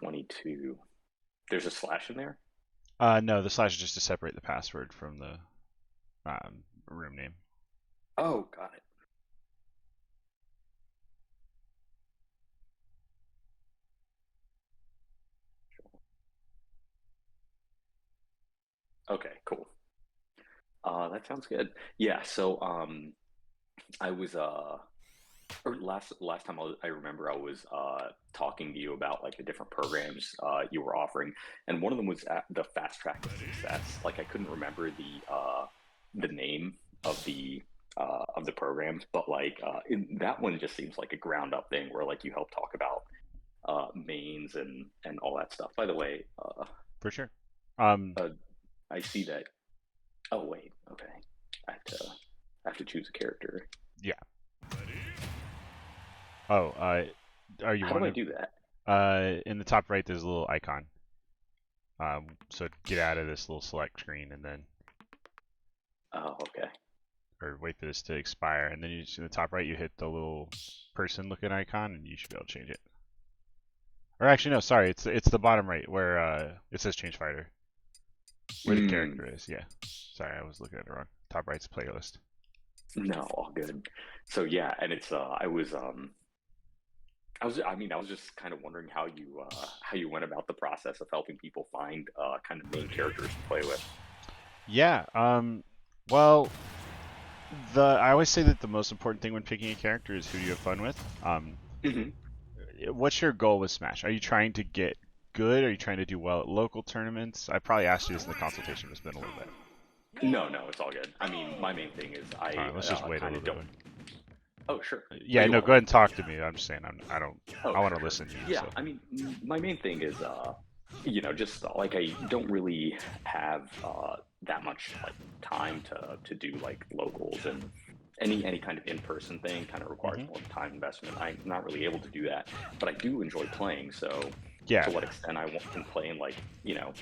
22. There's a slash in there? No, the slash is just to separate the password from the room name. Oh, got it. Okay, cool. That sounds good. Yeah, so I was or last time I remember I was talking to you about like the different programs you were offering, and one of them was at the fast track to success. Like I couldn't remember the name of the programs, but like that one just seems like a ground up thing where like you help talk about mains and all that stuff. By the way, For sure. Um, uh, I see that. Oh wait, okay. I have to choose a character. yeah. Oh, are you How do I wanting do that? in the top right, there's a little icon. So get out of this little select screen and then, Oh, okay. or wait for this to expire, and then you just in the top right, you hit the little person looking icon, and you should be able to change it. Or actually, no, sorry, it's the bottom right where it says change fighter, where the Hmm. character is. Yeah. Sorry, I was looking at it wrong. Top right's playlist. No, all good. So yeah, and it's I mean I was just kind of wondering how you went about the process of helping people find kind of main characters to play with. Yeah. Well, I always say that the most important thing when picking a character is who you have fun with. Hmm. What's your goal with Smash? Are you trying to get good? Are you trying to do well at local tournaments? I probably asked you this in the consultation, but it's been a little bit. No, no, it's all good. I mean, my main thing is All I right, let's just wait a kind little of bit. don't. Oh, sure. Oh, Yeah, you no, want to go ahead wait? and talk to me. I'm just saying, I don't, Oh, I want sure, to sure. listen to you. Yeah, So I mean, my main thing is, just like I don't really have that much like time to do like locals and any kind of in-person thing kind of requires hmm more time investment. I'm not really able to do that, but I do enjoy playing. So yeah, to what extent can play in like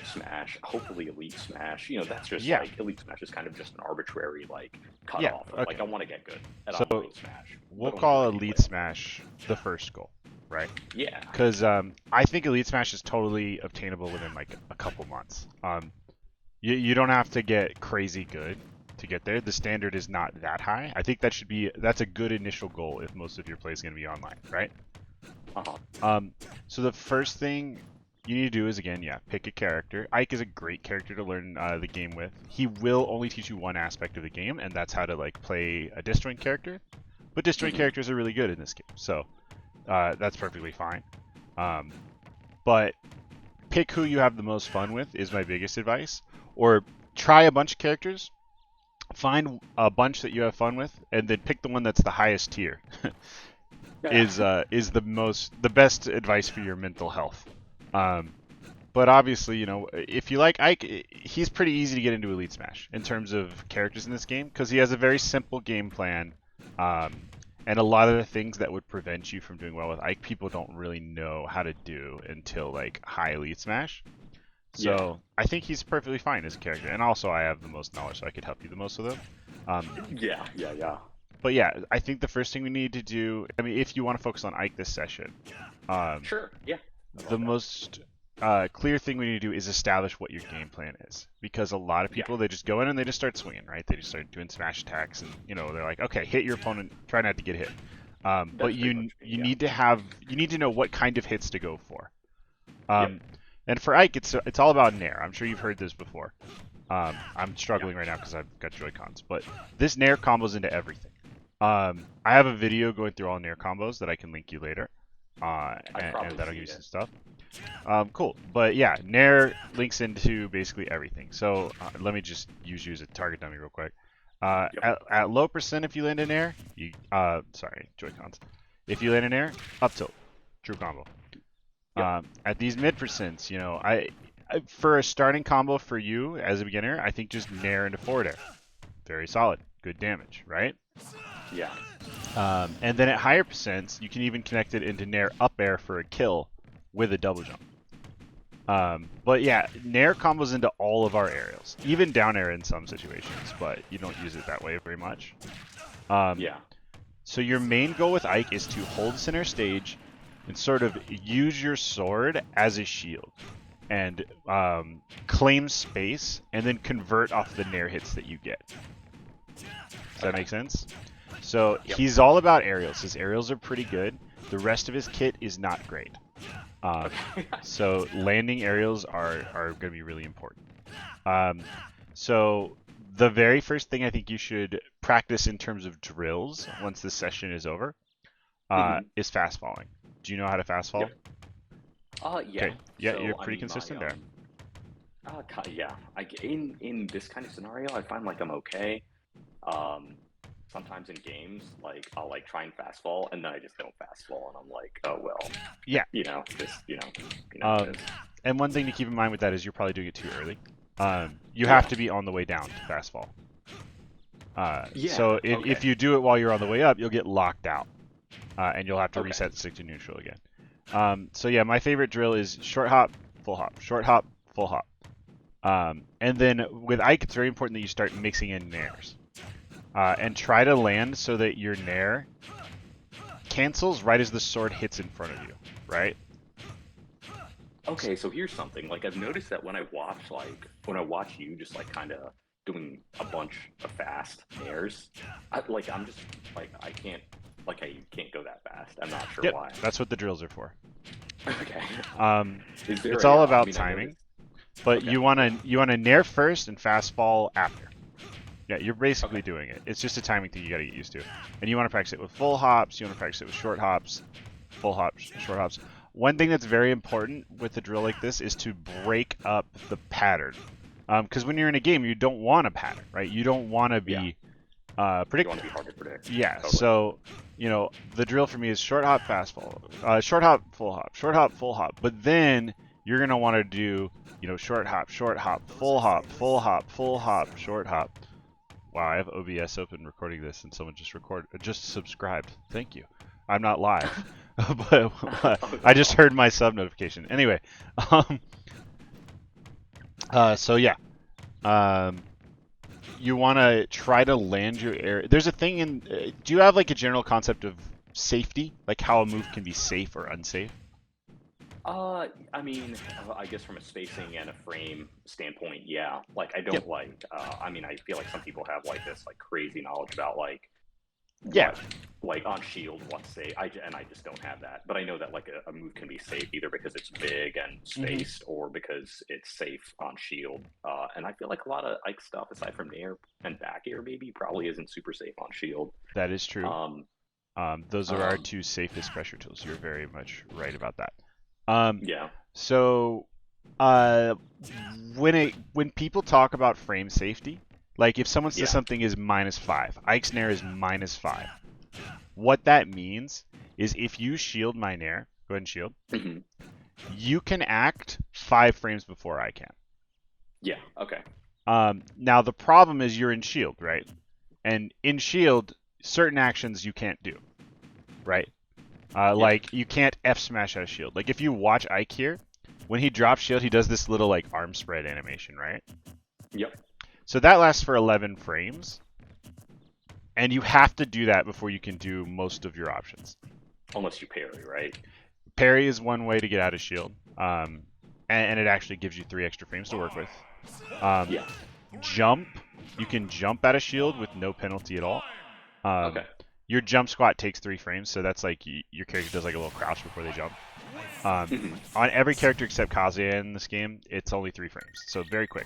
Smash, hopefully Elite Smash. That's just yeah, like Elite Smash is kind of just an arbitrary like yeah. cutoff of like Okay, I want to get good at so online Smash, we'll but only when call I can play Elite local. Smash the first goal, right? Yeah. Because I think Elite Smash is totally obtainable within like a couple months. You don't have to get crazy good to get there. The standard is not that high. I think that's a good initial goal if most of your play is going to be online, right? Uh-huh. Um, so the first thing you need to do is again, yeah, pick a character. Ike is a great character to learn the game with. He will only teach you one aspect of the game, and that's how to like play a disjoint character. But disjoint Hmm. characters are really good in this game, so that's perfectly fine. Um, but pick who you have the most fun with is my biggest advice. Or try a bunch of characters, find a bunch that you have fun with, and then pick the one that's the highest tier. Yeah. Is the best advice for your mental health. Um, but obviously, if you like Ike, he's pretty easy to get into Elite Smash in terms of characters in this game because he has a very simple game plan, um, and a lot of the things that would prevent you from doing well with Ike, people don't really know how to do until like high Elite Smash. Yeah. So I think he's perfectly fine as a character, and also I have the most knowledge, so I could help you the most with him. Yeah. Yeah. Yeah. But yeah, I think the first thing we need to do, I mean, if you want to focus on Ike this session, um, Sure. Yeah. I the love that. most clear thing we need to do is establish what your game plan is. Because a lot of Yeah. people, they just go in and they just start swinging, right? They just start doing smash attacks, and they're like, okay, hit your opponent, try not to get hit. But That's pretty much me. you Yeah. need to know what kind of hits to go for. Yep. Um, and for Ike, it's all about Nair. I'm sure you've heard this before. I'm Yeah. struggling right now because I've got Joy Cons, but this Nair combos into everything. I have a video going through all Nair combos that I can link you later, I've and probably that'll give you seen some it. stuff. Cool. But yeah, Nair links into basically everything. So let me just use you as a target dummy real quick. Yep. At low percent, if you land in air, sorry, Joy Cons. If you land in air, up tilt, true combo. Yep. At these mid percents, for a starting combo for you as a beginner, I think just Nair into forward air, very solid, good damage, right? Yeah. And then at higher percents, you can even connect it into Nair up air for a kill with a double jump. But yeah, Nair combos into all of our aerials, even down air in some situations, but you don't use it that way very much. Um, Yeah. so your main goal with Ike is to hold center stage, and sort of use your sword as a shield and claim space and then convert off the nair hits that you get. Does that Okay. make sense? So Yep. he's all about aerials. His aerials are pretty good. The rest of his kit is not great. Okay. So landing aerials are going to be really important. So the very first thing I think you should practice in terms of drills once this session is over Mhm. is fast falling. Do you know how to fast fall? Yep. Yeah. Okay. Yeah, you're So I pretty mean, consistent there. yeah. In this kind of scenario, I find like I'm okay. Um, Sometimes in games, like I'll like try and fast fall, and then I just don't fast fall, and I'm like, oh well, Yeah. just how it Um, is. and one thing to keep in mind with that is you're probably doing it too early. You have Yeah. to be on the way down to fast fall. Yeah. So Okay. if you do it while you're on the way up, you'll get locked out, and you'll have to Okay. reset stick to neutral again. So yeah, my favorite drill is short hop, full hop, short hop, full hop. And then with Ike, it's very important that you start mixing in nairs. And try to land so that your nair cancels right as the sword hits in front of you, right? Okay, so here's something. Like I've noticed that when I watch you just like kind of doing a bunch of fast airs, I'm just like I can't go that fast. I'm not sure Yep, why. that's what the drills are for. Okay. Um, Is there it's a all I about mean I timing, noticed. but Okay. you wanna nair first and fast fall after. Yeah, you're basically Okay. doing it. It's just a timing thing you gotta get used to. And you want to practice it with full hops, you want to practice it with short hops, full hops, short hops. One thing that's very important with a drill like this is to break up the pattern. Because when you're in a game, you don't want a pattern, right? You don't want to Yeah. be You want to predictable. be hard to predict. Yeah, Totally. so, the drill for me is short hop, fast fall, short hop, full hop, short hop, full hop. But then you're going to want to do, short hop, full hop, full hop, full hop, short hop. Wow, I have OBS open recording this, and someone just subscribed. Thank you. I'm not live, but Oh, I that's just heard awesome. my sub notification. Anyway, um, so yeah, um, you want to try to land your air. There's a thing in. Do you have like a general concept of safety, like how a move can be safe or unsafe? I mean, I guess from a spacing and a frame standpoint, yeah. Like, I Yep. don't like. I mean, I feel like some people have like this like crazy knowledge about like Yeah. what, like on shield, what's safe. And I just don't have that. But I know that like a move can be safe either because it's big and Hmm. spaced, or because it's safe on shield. And I feel like a lot of Ike stuff, aside from air and back air, maybe probably isn't super safe on shield. That is true. Um, Those are our um, two safest pressure tools. You're very much right about that. Um, yeah, so uh, when people talk about frame safety, like if someone says yeah. something is -5, Ike's Nair is -5. What that means is if you shield my Nair, go ahead and shield, Mhm. you can act 5 frames before I can. Yeah. Okay. Now the problem is you're in shield, right? And in shield, certain actions you can't do, right? Yeah. Like you can't F smash out of shield. Like if you watch Ike here, when he drops shield, he does this little like arm spread animation, right? Yep. So that lasts for 11 frames, and you have to do that before you can do most of your options. Unless you parry, right? Parry is one way to get out of shield, and it actually gives you 3 extra frames to work with. Yeah. Jump, you can jump out of shield with no penalty at all. Okay. Your jump squat takes 3 frames, so that's like your character does like a little crouch before they jump. Mhm. On every character except Kazuya in this game, it's only 3 frames, so very quick.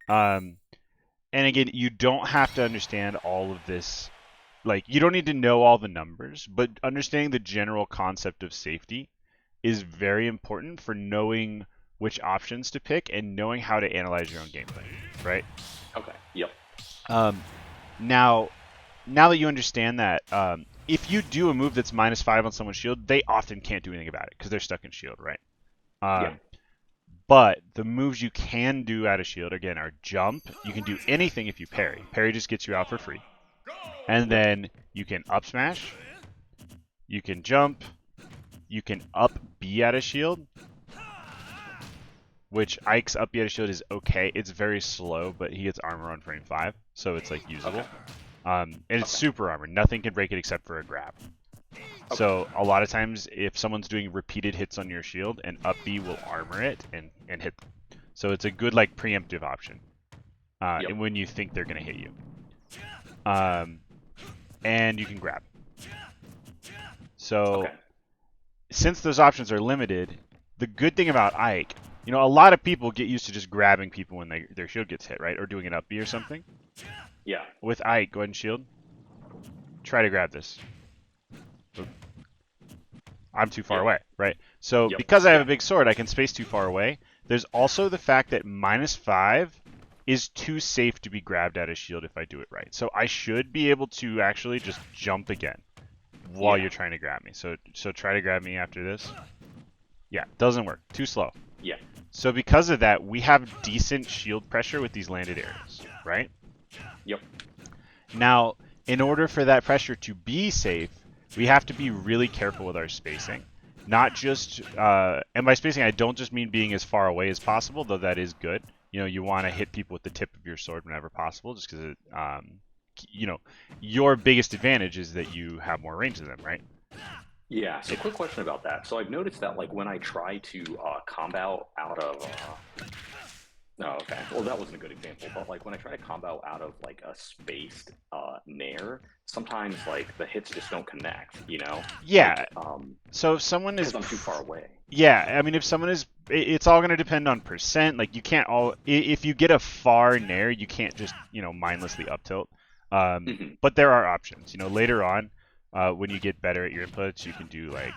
And again, you don't have to understand all of this. Like, you don't need to know all the numbers, but understanding the general concept of safety is very important for knowing which options to pick and knowing how to analyze your own gameplay, right? Okay. Yep. Um, now, now that you understand that, if you do a move that's -5 on someone's shield, they often can't do anything about it because they're stuck in shield, right? Yeah. But the moves you can do out of shield again are jump. You can do anything if you parry. Parry just gets you out for free. And Yep. then you can up smash. You can jump. You can up B out of shield, which Ike's up B out of shield is okay. It's very slow, but he gets armor on frame 5, so it's like Okay. usable. And it's Okay. super armor. Nothing can break it except for a grab. Okay. So a lot of times, if someone's doing repeated hits on your shield, an up B will armor it and hit them. So it's a good like preemptive option, Yep. and when you think they're gonna hit you, um, and you can grab. So Okay. since those options are limited, the good thing about Ike, a lot of people get used to just grabbing people when their shield gets hit, right, or doing an up B or something. Yeah. With Ike, go ahead and shield. Try to grab this. I'm too far Yep. away, right? So Yep. because I have Yeah. a big sword, I can space too far away. There's also the fact that -5 is too safe to be grabbed out of shield if I do it right. So I should be able to actually just jump again while Yeah. you're trying to grab me. So try to grab me after this. Yeah, doesn't work. Too slow. Yeah. So because of that, we have decent shield pressure with these landed arrows, right? Yep. Now, in order for that pressure to be safe, we have to be really careful with our spacing. Not just, and by spacing, I don't just mean being as far away as possible, though that is good. You want to hit people with the tip of your sword whenever possible, just because, your biggest advantage is that you have more range than them, right? Yeah. So, quick question about that. So, I've noticed that, like, when I try to combo out of, no, okay. Well, that wasn't a good example, but like when I try to combo out of like a spaced nair, sometimes like the hits just don't connect. Yeah. Like So if someone is, because I'm too far away. yeah, I mean, if someone is, it's all going to depend on percent. Like you can't if you get a far nair, you can't just, mindlessly up tilt. Hmm. But there are options. Later on, when you get better at your inputs, you can do like,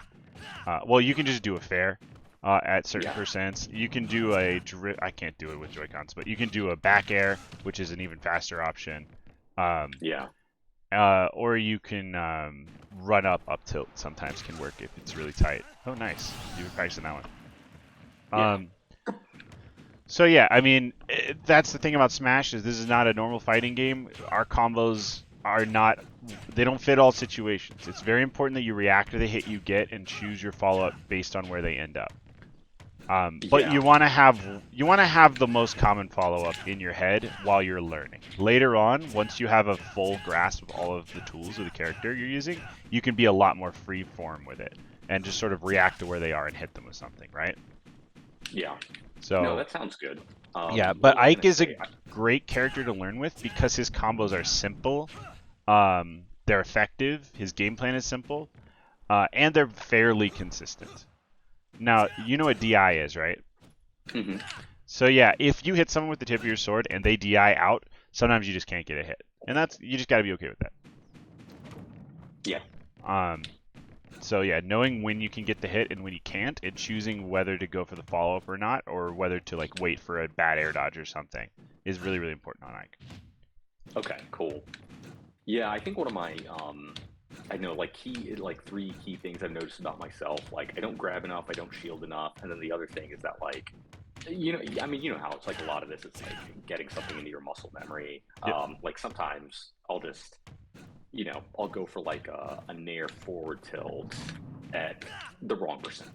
well, you can just do a fair. At certain Yeah. percents, you can do a I can't do it with Joy-Cons, but you can do a back air, which is an even faster option. Um, Yeah. or you can run up tilt. Sometimes can work if it's really tight. Oh, nice. You've been practicing that one. Yeah. So yeah, I mean, that's the thing about Smash is this is not a normal fighting game. Our combos are not, they don't fit all situations. It's very important that you react to the hit you get and choose your follow-up based on where they end up. But Yeah. you want to have the most common follow-up in your head while you're learning. Later on, once you have a full grasp of all of the tools of the character you're using, you can be a lot more free form with it and just sort of react to where they are and hit them with something, right? Yeah. No, So that sounds good. yeah, What but was I Ike gonna is a say? great character to learn with because his combos are simple, they're effective, his game plan is simple, and they're fairly consistent. Now, you know what DI is, right? Hmm. So yeah, if you hit someone with the tip of your sword and they DI out, sometimes you just can't get a hit, and you just got to be okay with that. Yeah. Um, so yeah, knowing when you can get the hit and when you can't, and choosing whether to go for the follow up or not, or whether to like wait for a bad air dodge or something, is really really important on Ike. Okay. Cool. Yeah, I think one of my I know like three key things I've noticed about myself. Like I don't grab enough, I don't shield enough, and then the other thing is that like I mean, you know how it's like a lot of this is like getting something into your muscle memory. Yep. Like sometimes I'll just, I'll go for like a nair forward tilt at the wrong percent.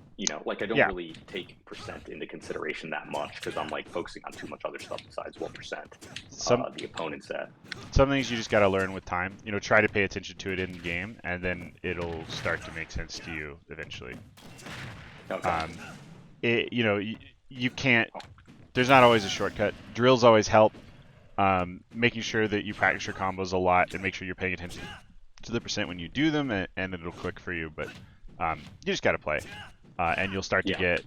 Like I don't Yeah. really take percent into consideration that much because I'm like focusing on too much other stuff besides what percent Some the opponent's at. some things you just got to learn with time. Try to pay attention to it in game, and then it'll start to make sense to you eventually. Okay. Um, you can't. There's not always a shortcut. Drills always help. Making sure that you practice your combos a lot and make sure you're paying attention to the percent when you do them, and it'll click for you. But you just got to play, and you'll start to Yeah. get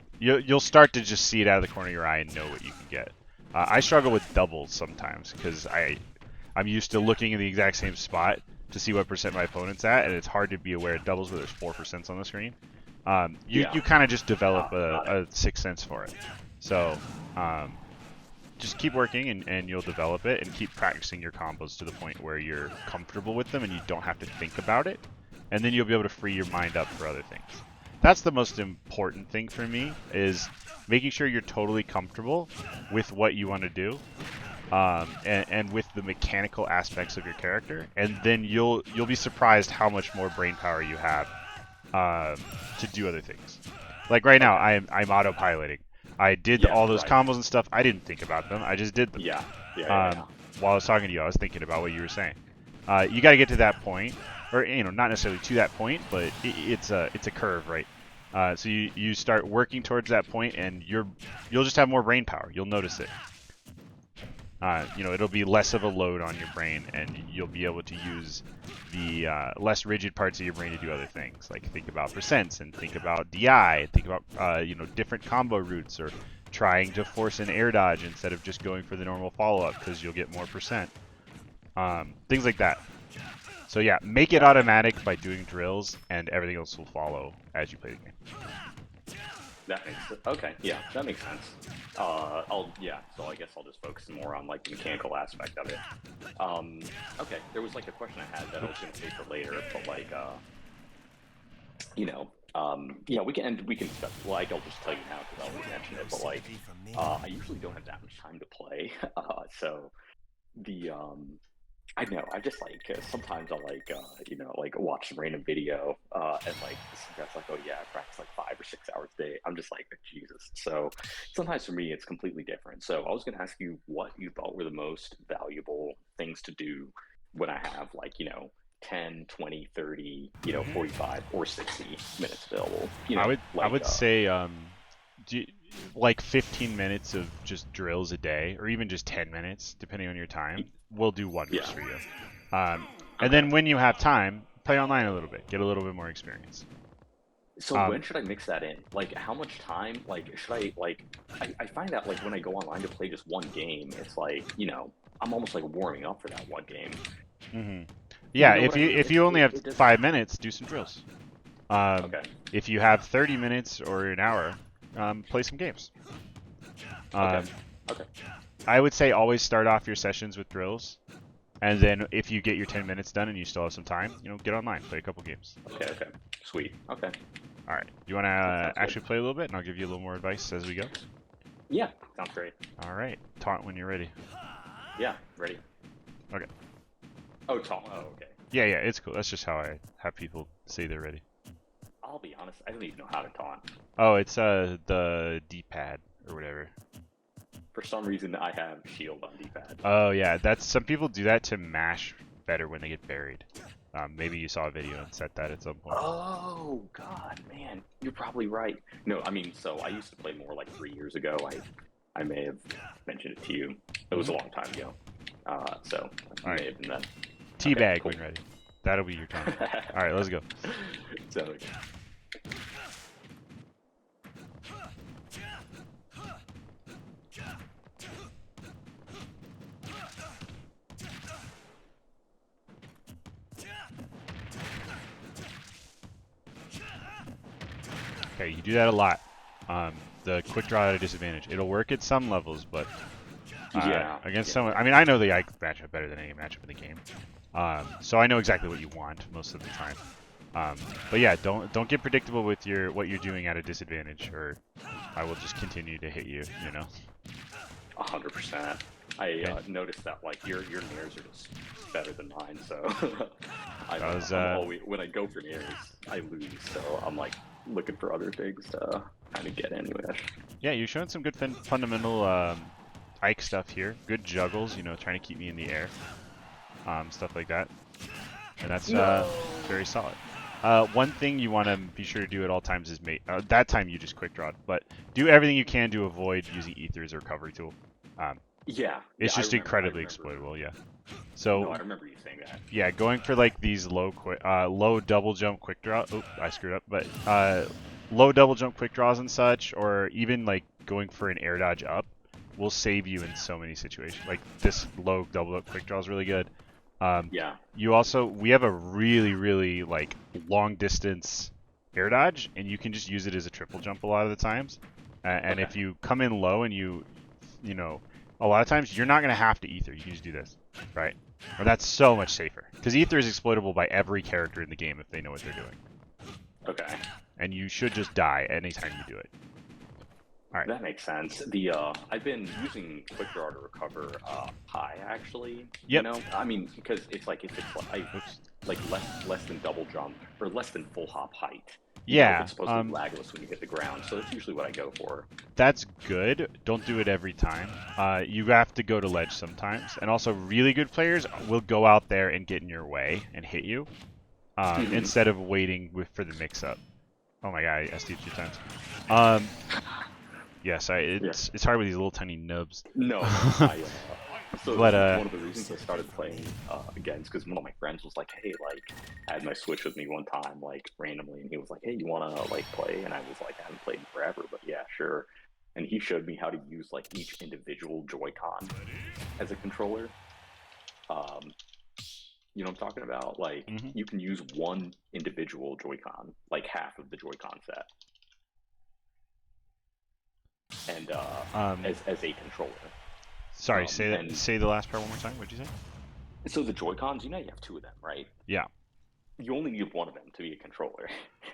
you'll start to just see it out of the corner of your eye and know what you can get. I struggle with doubles sometimes because I'm used to looking in the exact same spot to see what percent my opponent's at, and it's hard to be aware of doubles where there's 4% on the screen. You Yeah. you kind of just develop Got it. a sixth sense for it. So just keep working and you'll develop it, and keep practicing your combos to the point where you're comfortable with them and you don't have to think about it, and then you'll be able to free your mind up for other things. That's the most important thing for me, is making sure you're totally comfortable with what you want to do, and with the mechanical aspects of your character, and then you'll be surprised how much more brain power you have to do other things. Like right now, Okay. I'm autopiloting. I did Yeah. all those Right. combos and stuff. I didn't think about them. I just did them. Yeah. Yeah. Yeah. Um, while I was talking to you, I was thinking about what you were saying. You got to get to that point or not necessarily to that point, but it's a curve, right? So you start working towards that point, and you'll just have more brain power. You'll notice it. It'll be less of a load on your brain, and you'll be able to use the less rigid parts of your brain to do other things, like think about percents and think about DI, think about different combo routes, or trying to force an air dodge instead of just going for the normal follow-up because you'll get more percent. Things like that. So yeah, make it automatic by doing drills, and everything else will follow as you play the game. That makes sense. Okay, yeah, that makes sense. So I guess I'll just focus more on like the mechanical aspect of it. Okay, there was like a question I had that I was going to save for later, but like, yeah, we can discuss. Like, I'll just tell you now because I already mentioned it, but like, I usually don't have that much time to play, so the I know. I just like sometimes I like watch some random video and like some guy's like, oh yeah, I practice like 5 or 6 hours a day. I'm just like, Jesus. So sometimes for me it's completely different. So I was gonna ask you what you thought were the most valuable things to do when I have like 10, 20, 30, 45 or 60 minutes available. I would say like 15 minutes of just drills a day, or even just 10 minutes, depending on your time, will do wonders for you. And then when you have time, play online a little bit, get a little bit more experience. So when should I mix that in? Like, how much time? Like, should I like? I find that like when I go online to play just one game, it's like I'm almost like warming up for that one game. Mm-hmm. Yeah, You know if you only have 5 minutes, do some drills. Okay. If you have 30 minutes or an hour, play some games. Okay. I would say always start off your sessions with drills, and then if you get your 10 minutes done and you still have some time, get online, play a couple games. Okay. Sweet. Okay. All right. You want to actually play a little bit, and I'll give you a little more advice as we go? Yeah, sounds great. All right. Taunt when you're ready. Yeah, ready. Okay. Oh, taunt. Oh, okay. Yeah, it's cool. That's just how I have people say they're ready. I'll be honest, I don't even know how to taunt. Oh, it's the D-pad or whatever. For some reason, I have shield on D-pad. Oh yeah, some people do that to mash better when they get buried. Maybe you saw a video and set that at some point. Oh God, man, you're probably right. No, I mean, so I used to play more like 3 years ago. I may have mentioned it to you. It was a long time ago. So All may have been that. Teabag Cool. when ready. That'll be your time. All right, let's go. So. Okay, you do that a lot. The quick draw at a disadvantage. It'll work at some levels, but against someone. I mean, I know the Ike matchup better than any matchup in the game, so I know exactly what you want most of the time. But yeah, don't get predictable with what you're doing at a disadvantage, or I will just continue to hit you. 100%. I noticed that like your nairs are just better than mine, so I'm always, when I go for nairs, I lose. So I'm like looking for other things to kind of get anyway. Yeah, you're showing some good fundamental Ike stuff here. Good juggles, trying to keep me in the air, stuff like that, and that's very solid. One thing you want to be sure to do at all times is that time you just quick draw, but do everything you can to avoid using ether as a recovery tool. It's just incredibly exploitable. Yeah. So. No, I remember you saying that. Yeah, going for like these low double jump quick draw. Oh, I screwed up. But low double jump quick draws and such, or even like going for an air dodge up, will save you in so many situations. Like this low double jump quick draw is really good. We have a really like long distance air dodge, and you can just use it as a triple jump a lot of the times. And if you come in low and a lot of times you're not going to have to ether. You can just do this, right? Or that's so much safer. Because ether is exploitable by every character in the game if they know what they're doing. Okay. And you should just die anytime you do it. All right. That makes sense. I've been using quick draw to recover high actually. Yep. I mean, because it's like if it's like less than double jump or less than full hop height. It's supposed to be lagless when you hit the ground, so that's usually what I go for. That's good. Don't do it every time. You have to go to ledge sometimes, and also really good players will go out there and get in your way and hit you. Mhm. instead of waiting for the mix-up. Oh my god, I SD 2 times. Um, yes, Yeah. it's hard with these little tiny nubs. No, no. So But one of the reasons I started playing again is because one of my friends was like, "Hey, like, I had my Switch with me one time, like, randomly, and he was like, "Hey, you wanna like play?" And I was like, "I haven't played in forever, but yeah, sure." And he showed me how to use like each individual Joy-Con as a controller. Um, you know what I'm talking about? Like, mhm. you can use one individual Joy-Con, like half of the Joy-Con set, and um, as a controller. Sorry, And say the last part one more time. What'd you say? so the Joy-Cons, you know, you have two of them, right? Yeah. You only need one of them to be a controller.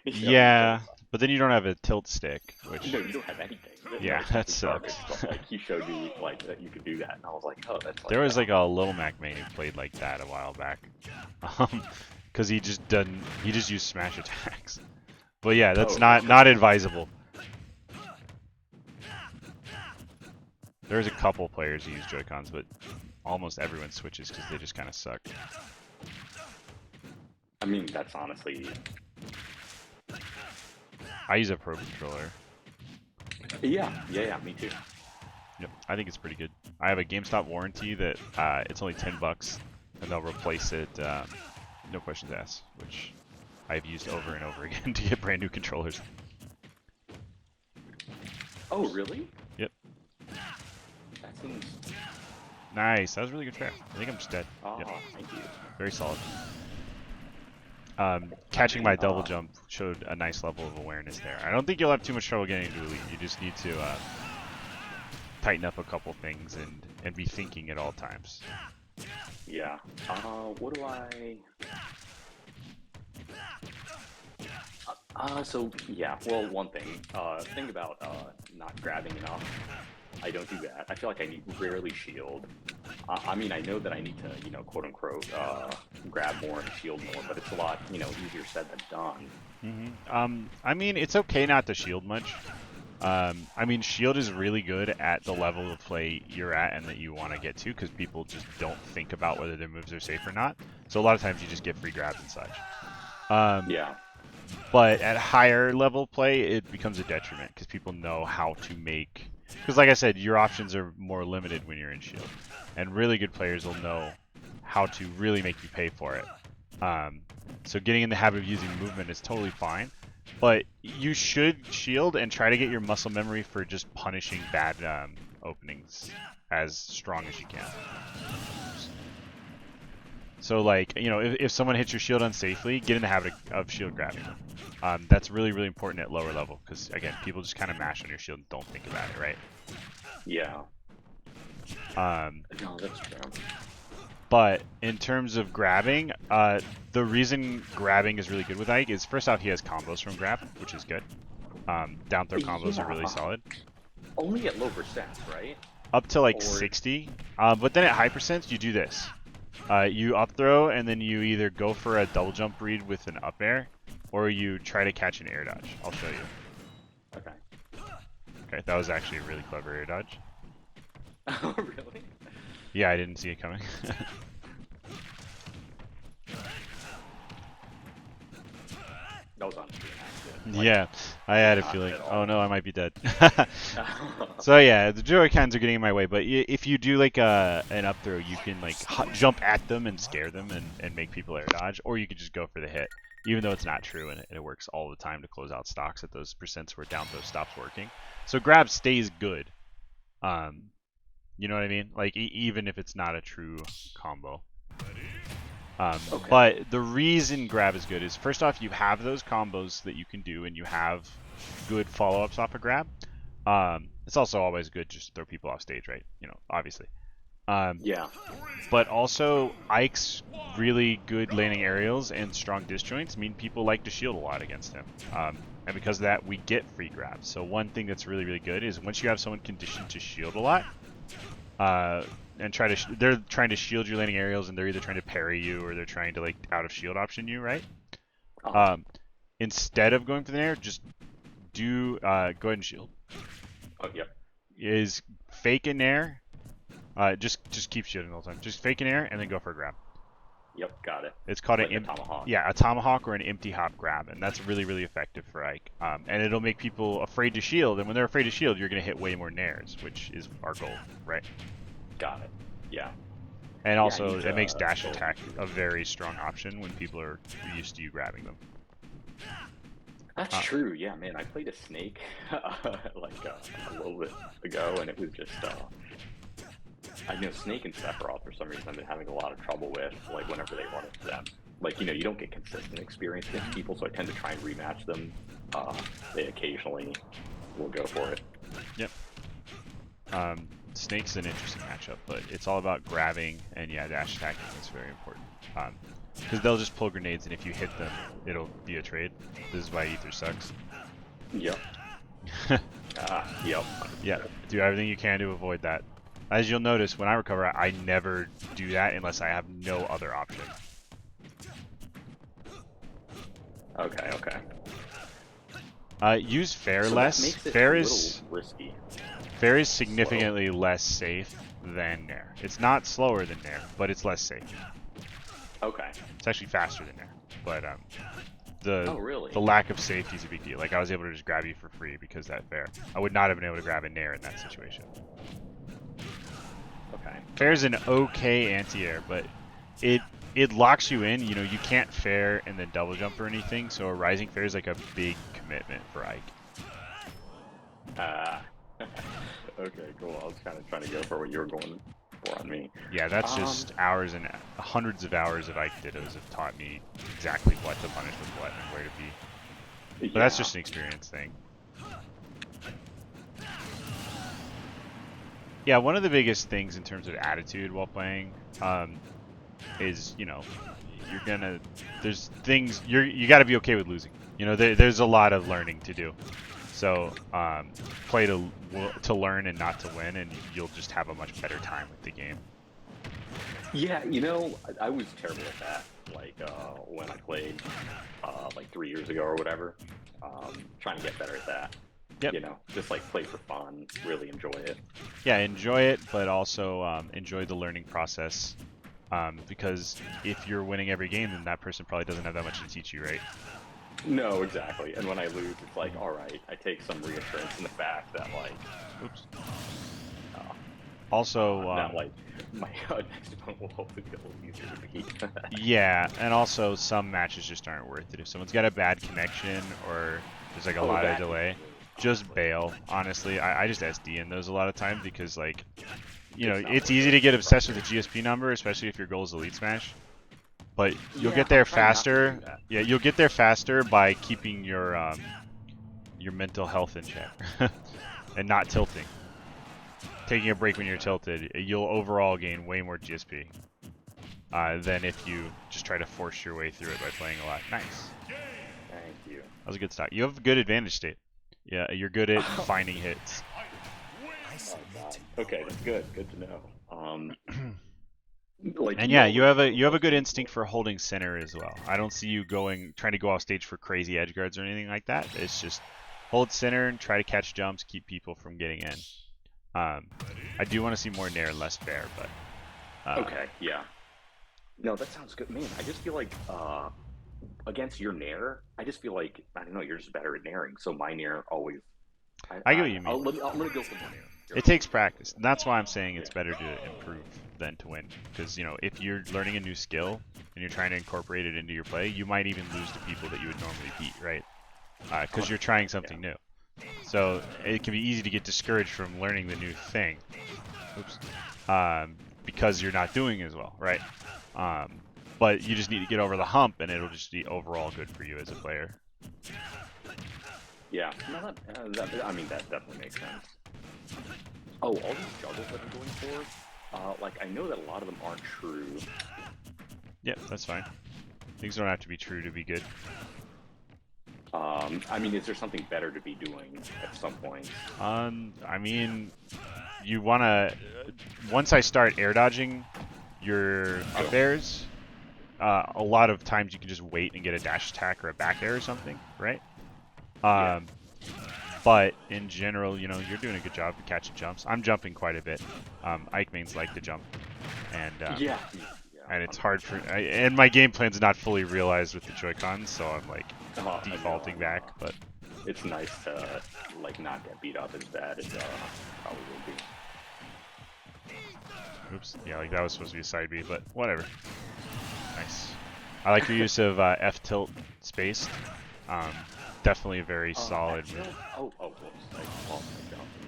He showed me both. Yeah, but then you don't have a tilt stick, No, which you don't have anything. No, yeah, it's that complete sucks. garbage. But like, he showed me like that you could do that, and I was like, oh, that's There like, was like a Little Mac man who played like that a while back, because he just doesn't. He just used smash attacks. But yeah, that's oh, not advisable. There's a couple players who use Joy-Cons, but almost everyone switches because they just kind of suck. I mean, that's honestly, I use a Pro controller. yeah, me too. Yep, I think it's pretty good. I have a GameStop warranty that it's only $10, and they'll replace it, no questions asked, which I've used over and over again to get brand new controllers. Oh, really? Yep, That seems. nice. That was a really good trap. I think I'm just dead. Oh, Yep, thank you. very solid. I've Catching been my double jump showed a nice level of awareness there. I don't think you'll have too much trouble getting into elite. You just need to tighten up a couple things and be thinking at all times. yeah. What do I? So yeah. Well, one thing. Think about not grabbing enough. I don't do that. I feel like I need rarely shield. I mean, I know that I need to, you know, quote unquote, grab more and shield more, but it's a lot, you know, easier said than done. I mean, it's okay not to shield much. I mean, shield is really good at the level of play you're at and that you want to get to, because people just don't think about whether their moves are safe or not. So a lot of times you just get free grabs and such. Um, Yeah. but at higher level play, it becomes a detriment because people know how to make. Because like I said, your options are more limited when you're in shield, and really good players will know how to really make you pay for it. So getting in the habit of using movement is totally fine, but you should shield and try to get your muscle memory for just punishing bad openings as strong as you can. So like, you know, if someone hits your shield unsafely, get in the habit of shield grabbing them. That's really, really important at lower level because, again, people just kind of mash on your shield and don't think about it, right? Yeah. Um, No, that's true. but in terms of grabbing, the reason grabbing is really good with Ike is, first off, he has combos from grab, which is good. Down throw combos are really Yeah. solid. Only at low percents, right? Up to like Or 60. But then at high percents, you do this. You up throw, and then you either go for a double jump read with an up air, or you try to catch an air dodge. I'll show you. okay. Okay, that was actually a really clever air dodge. Oh, really? Yeah, I didn't see it coming. That was honestly an accident. Like, Yeah, I had a not feeling. at Oh all. no, I might be dead. So yeah, the Joy-Cons are getting in my way, but if you do like an up throw, you can like jump at them and scare them and make people air dodge, or you could just go for the hit, even though it's not true and it works all the time to close out stocks at those percents where down throw stops working. So grab stays good. Um, you know what I mean? Like even if it's not a true combo. Okay. But the reason grab is good is, first off, you have those combos that you can do, and you have good follow-ups off a grab. It's also always good just to throw people off stage, right? You know, obviously. Um, Yeah. but also, Ike's really good landing aerials and strong disjoints mean people like to shield a lot against him. And because of that, we get free grabs. So one thing that's really, really good is once you have someone conditioned to shield a lot, and they're trying to shield your landing aerials, and they're either trying to parry you or they're trying to like out of shield option you, right? Uh-huh. Um, Instead of going for the air, just do go ahead and shield. Oh, yep. Is fake an air. Just keep shooting all the time. Just fake an air and then go for a grab. Yep, got it. It's called It's like a tomahawk. yeah, a tomahawk or an empty hop grab, and that's really, really effective for Ike. And it'll make people afraid to shield, and when they're afraid to shield, you're going to hit way more nairs, which is our goal, right? Got it. Yeah. And Yeah, I also, need it makes to dash go attack through a this. very strong option when people are used to you grabbing them. That's Uh, true. Yeah, man. I played a snake like a little bit ago, and it was just I know Snake and Sephiroth for some reason I've been having a lot of trouble with, like whenever they run into them. Like, you don't get consistent experience against people, so I tend to try and rematch them. They occasionally will go for it. yep. Snake's an interesting matchup, but it's all about grabbing, and yeah, dash attacking is very important. Because they'll just pull grenades, and if you hit them, it'll be a trade. This is why Ether sucks. Yep. Yep. Yeah, do everything you can to avoid that. As you'll notice, when I recover, I never do that unless I have no other option. Okay, okay. Use Fair So that less. makes it a Fair little is risky. Fair is Slow. significantly less safe than Nair. It's not slower than Nair, but it's less safe. Okay. It's actually faster than Nair, but Oh, really? the lack of safety is a big deal. Like, I was able to just grab you for free because that Fair. I would not have been able to grab a Nair in that situation. Okay. Fair's an okay anti-air, but it locks you in. You can't fair and then double jump or anything, so a rising fair is like a big commitment for Ike. Okay, cool. I was kind of trying to go for what you were going for on me. Yeah, that's just hours and hundreds of hours of Ike dittos have taught me exactly what to punish with what and where to be. But that's just an experience thing. Yeah, one of the biggest things in terms of attitude while playing is, you're gonna, there's things, you gotta be okay with losing. There's a lot of learning to do. So play to learn and not to win, and you'll just have a much better time with the game. Yeah, I was terrible at that. Like when I played like 3 years ago or whatever. Trying to get better at that. Yep. Just like play for fun, really enjoy it. Yeah, enjoy it, but also enjoy the learning process. Because if you're winning every game, then that person probably doesn't have that much to teach you, right? No, exactly. And when I lose, it's like, all right, I take some reassurance in the fact that, like, Oops. Also, that like my next opponent will hopefully be a little easier to beat. yeah, and also some matches just aren't worth it. If someone's got a bad connection or there's like a lot of delay, just bail. Honestly, I just SD in those a lot of times because, like, it's easy to get obsessed with the GSP number, especially if your goal is Elite Smash. But you'll get there faster. Yeah, you'll get there faster by keeping your mental health in check and not tilting. Taking a break when you're tilted, you'll overall gain way more GSP than if you just try to force your way through it by playing a lot. Nice. Thank you. That was a good start. You have a good advantage state. Yeah, you're good at finding hits. Okay, that's good. Good to know. And yeah, you have a good instinct for holding center as well. I don't see you trying to go off stage for crazy edge guards or anything like that. It's just hold center and try to catch jumps, keep people from getting in. I do want to see more Nair, less fair, but okay, yeah. No, that sounds good, man. I just feel like against your Nair, I just feel like I don't know, you're just better at Nairing. So my Nair always. I get what you mean. I'm gonna go for more Nair. It takes practice. And that's why I'm saying it's better to improve than to win. Because, if you're learning a new skill and you're trying to incorporate it into your play, you might even lose to people that you would normally beat, right? Because you're trying something new. So it can be easy to get discouraged from learning the new thing. Oops. Because you're not doing as well, right? But you just need to get over the hump, and it'll just be overall good for you as a player. Yeah, no, that definitely makes sense. Oh, all these juggles that I'm going for, like I know that a lot of them aren't true. Yeah, that's fine. Things don't have to be true to be good. I mean, is there something better to be doing at some point? I mean, you wanna once I start air dodging your up airs, a lot of times you can just wait and get a dash attack or a back air or something, right? Yeah. But in general, you're doing a good job of catching jumps. I'm jumping quite a bit. Ike mains like to jump, and Yeah. and it's hard for. And my game plan's not fully realized with the Joy-Cons, so I'm like defaulting back. But it's nice to like not get beat up as bad as probably would be. Oops, yeah, like that was supposed to be a side B, but whatever. Nice. I like your use of F tilt spaced. Definitely a very solid move. Whoops!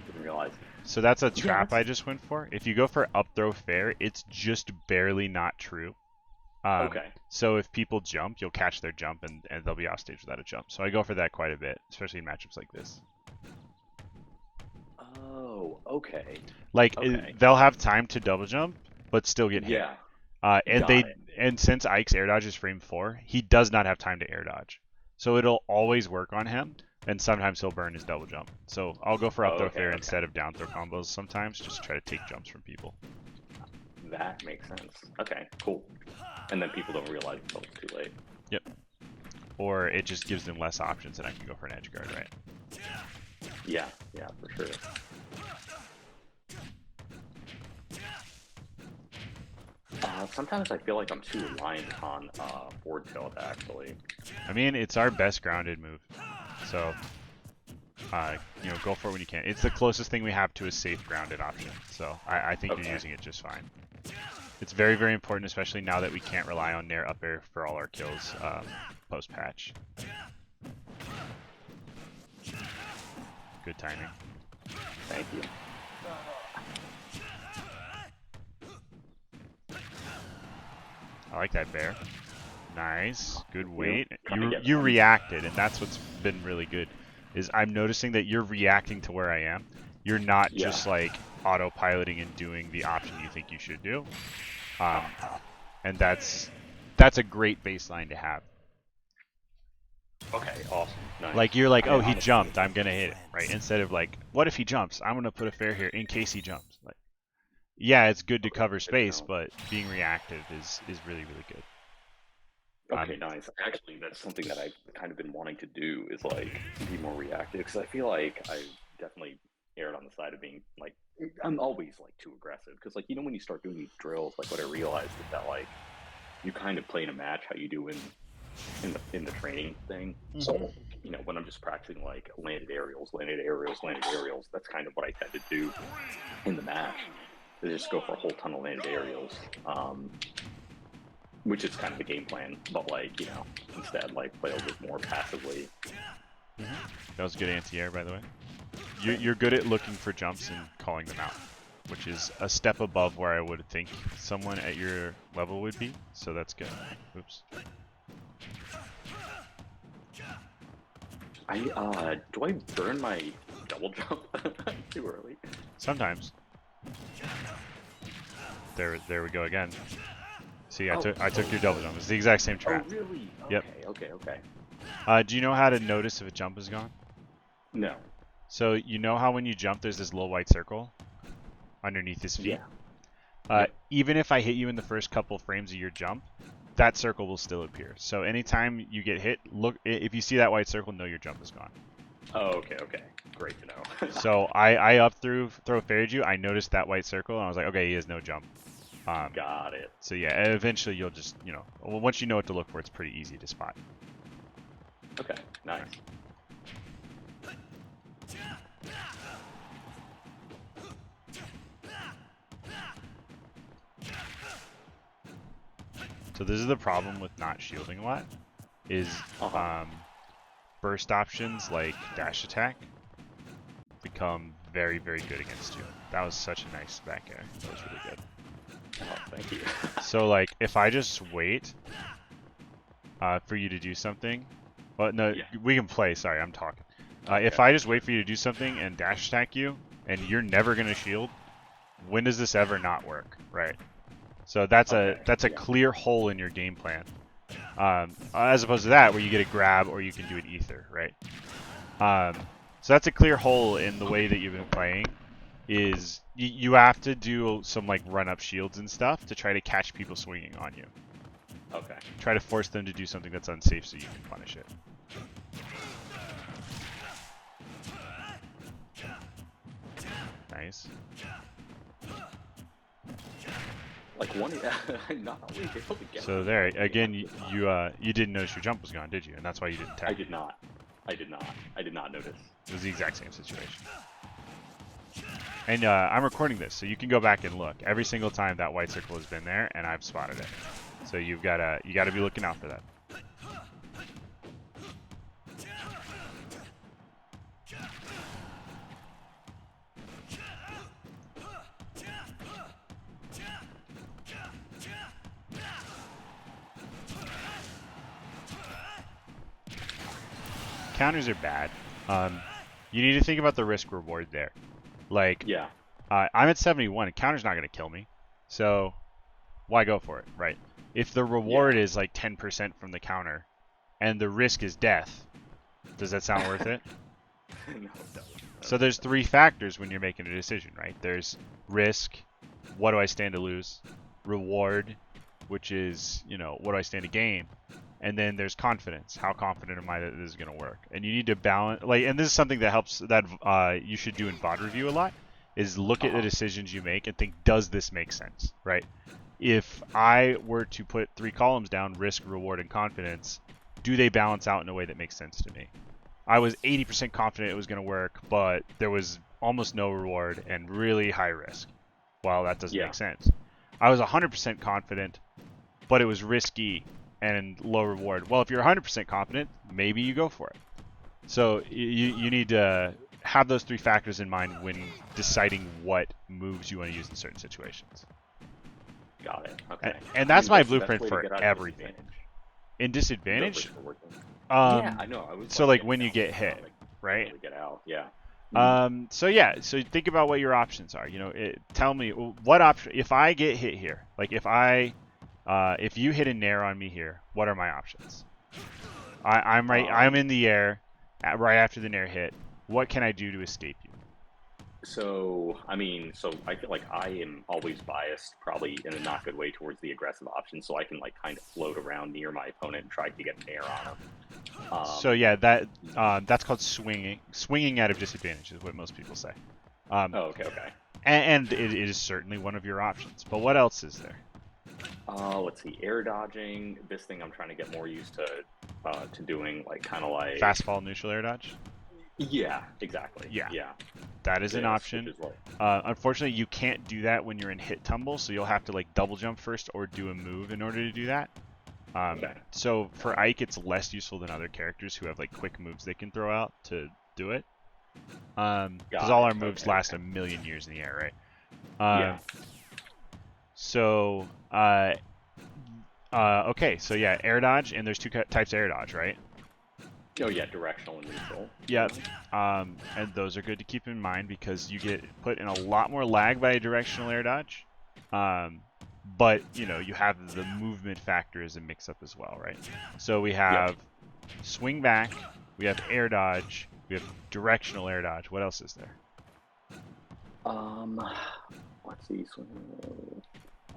Didn't realize. So that's a trap I just went for. If you go for up throw fair, it's just barely not true. Okay. So if people jump, you'll catch their jump and they'll be off stage without a jump. So I go for that quite a bit, especially in matchups like this. Oh, okay. Like they'll have time to double jump, but still get hit. Yeah. And since Ike's air dodge is frame 4, he does not have time to air dodge. So it'll always work on him, and sometimes he'll burn his double jump. So I'll go for up throw fair instead of down throw combos sometimes, just to try to take jumps from people. That makes sense. Okay, cool. And then people don't realize until it's too late. Yep. Or it just gives them less options, and I can go for an edge guard, right? Yeah, for sure. Sometimes I feel like I'm too reliant on forward tilt, actually. I mean, it's our best grounded move. So, go for it when you can. It's the closest thing we have to a safe grounded option. So, I think you're using it just fine. It's very, very important, especially now that we can't rely on Nair up air for all our kills post-patch. Good timing. Thank you. I like that bear. Nice. Good weight. You reacted, and that's what's been really good. Is I'm noticing that you're reacting to where I am. You're not just like autopiloting and doing the option you think you should do. And that's a great baseline to have. Okay, awesome. Nice. Like you're like, oh, he jumped, I'm gonna hit it, right? Instead of like, what if he jumps? I'm gonna put a fair here in case he jumps. Like, yeah, it's good to cover space, but being reactive is really, really good. Okay, nice. Actually, that's something that I've kind of been wanting to do is like be more reactive because I feel like I've definitely erred on the side of being like I'm always like too aggressive because like when you start doing these drills, like what I realized is that like you kind of play in a match how you do in the training thing. Mm-hmm. So when I'm just practicing like landed aerials, that's kind of what I tend to do in the match. Is just go for a whole ton of landed aerials. Which is kind of the game plan, but like, instead like play a little bit more passively. Mm-hmm. That was good anti-air, by the way. You're good at looking for jumps and calling them out, which is a step above where I would think someone at your level would be, so that's good. Oops. Do I burn my double jump too early? Sometimes. There we go again. See, I took your double jump. It's the exact same trap. Oh, really? Yep. Okay. Do you know how to notice if a jump is gone? No. So you know how when you jump, there's this little white circle underneath his feet? Yeah. Even if I hit you in the first couple frames of your jump, that circle will still appear. So anytime you get hit, look. If you see that white circle, know your jump is gone. Oh, okay. Great to know. So I up throw faired you. I noticed that white circle, and I was like, okay, he has no jump. Got it. So yeah, eventually you'll just, once you know what to look for, it's pretty easy to spot. Okay, nice. So this is the problem with not shielding a lot, is burst options like dash attack become very, very good against you. That was such a nice back air. That was really good. Oh, thank you. So like, if I just wait for you to do something, well, no, we can play. Sorry, I'm talking. Okay. If I just wait for you to do something and dash attack you, and you're never gonna shield, when does this ever not work, right? So that's a clear hole in your game plan, as opposed to that where you get a grab or you can do an ether, right? So that's a clear hole in the way that you've been playing. Is you have to do some like run-up shields and stuff to try to catch people swinging on you. Okay. Try to force them to do something that's unsafe so you can punish it. Nice. like one, I'm not always able to get So one there, right. again, you didn't notice your jump was gone, did you? And that's why you didn't tech. I did not. I did not. I did not notice. It was the exact same situation. And I'm recording this, so you can go back and look. Every single time that white circle has been there, and I've spotted it. So you gotta be looking out for that. Counters are bad. You need to think about the risk reward there. Like, Yeah. I'm at 71, and counter's not going to kill me. So, why go for it, right? If the reward is like 10% from the counter, and the risk is death, does that sound worth it? No. So there's 3 factors when you're making a decision, right? There's risk, what do I stand to lose? Reward, which is, what do I stand to gain? And then there's confidence. How confident am I that this is going to work? And you need to balance, and this is something that helps, that you should do in VOD review a lot, is look at the decisions you make and think, does this make sense, right? If I were to put 3 columns down, risk, reward, and confidence, do they balance out in a way that makes sense to me? I was 80% confident it was going to work, but there was almost no reward and really high risk. Well, that doesn't make sense. I was 100% confident, but it was risky and low reward. Well, if you're 100% confident, maybe you go for it. So you need to have those 3 factors in mind when deciding what moves you want to use in certain situations. Got it. Okay. And that's my blueprint for everything. In disadvantage? Yeah, I know. So like when you get hit, right? Get out. Yeah. So think about what your options are. Tell me what option. If I get hit here, like if you hit a nair on me here, what are my options? I'm in the air, right after the nair hit. What can I do to escape you? So I feel like I am always biased, probably in a not good way, towards the aggressive option. So I can like kind of float around near my opponent and try to get an air on him. So yeah, that's called swinging. Swinging out of disadvantage is what most people say. Okay. And it is certainly one of your options. But what else is there? Let's see, air dodging. This thing I'm trying to get more used to doing, like kind of like fast fall neutral air dodge. Yeah, exactly. Yeah. That is an option. Unfortunately, you can't do that when you're in hit tumble, so you'll have to like double jump first or do a move in order to do that. So for Ike, it's less useful than other characters who have like quick moves they can throw out to do it. Because all our moves last a million years in the air, right? So, okay, so yeah, air dodge, and there's 2 types of air dodge, right? Oh yeah, directional and neutral. Yep. And those are good to keep in mind because you get put in a lot more lag by a directional air dodge. But you have the movement factor as a mix-up as well, right? So we have swing back, we have air dodge, we have directional air dodge. What else is there? Let's see.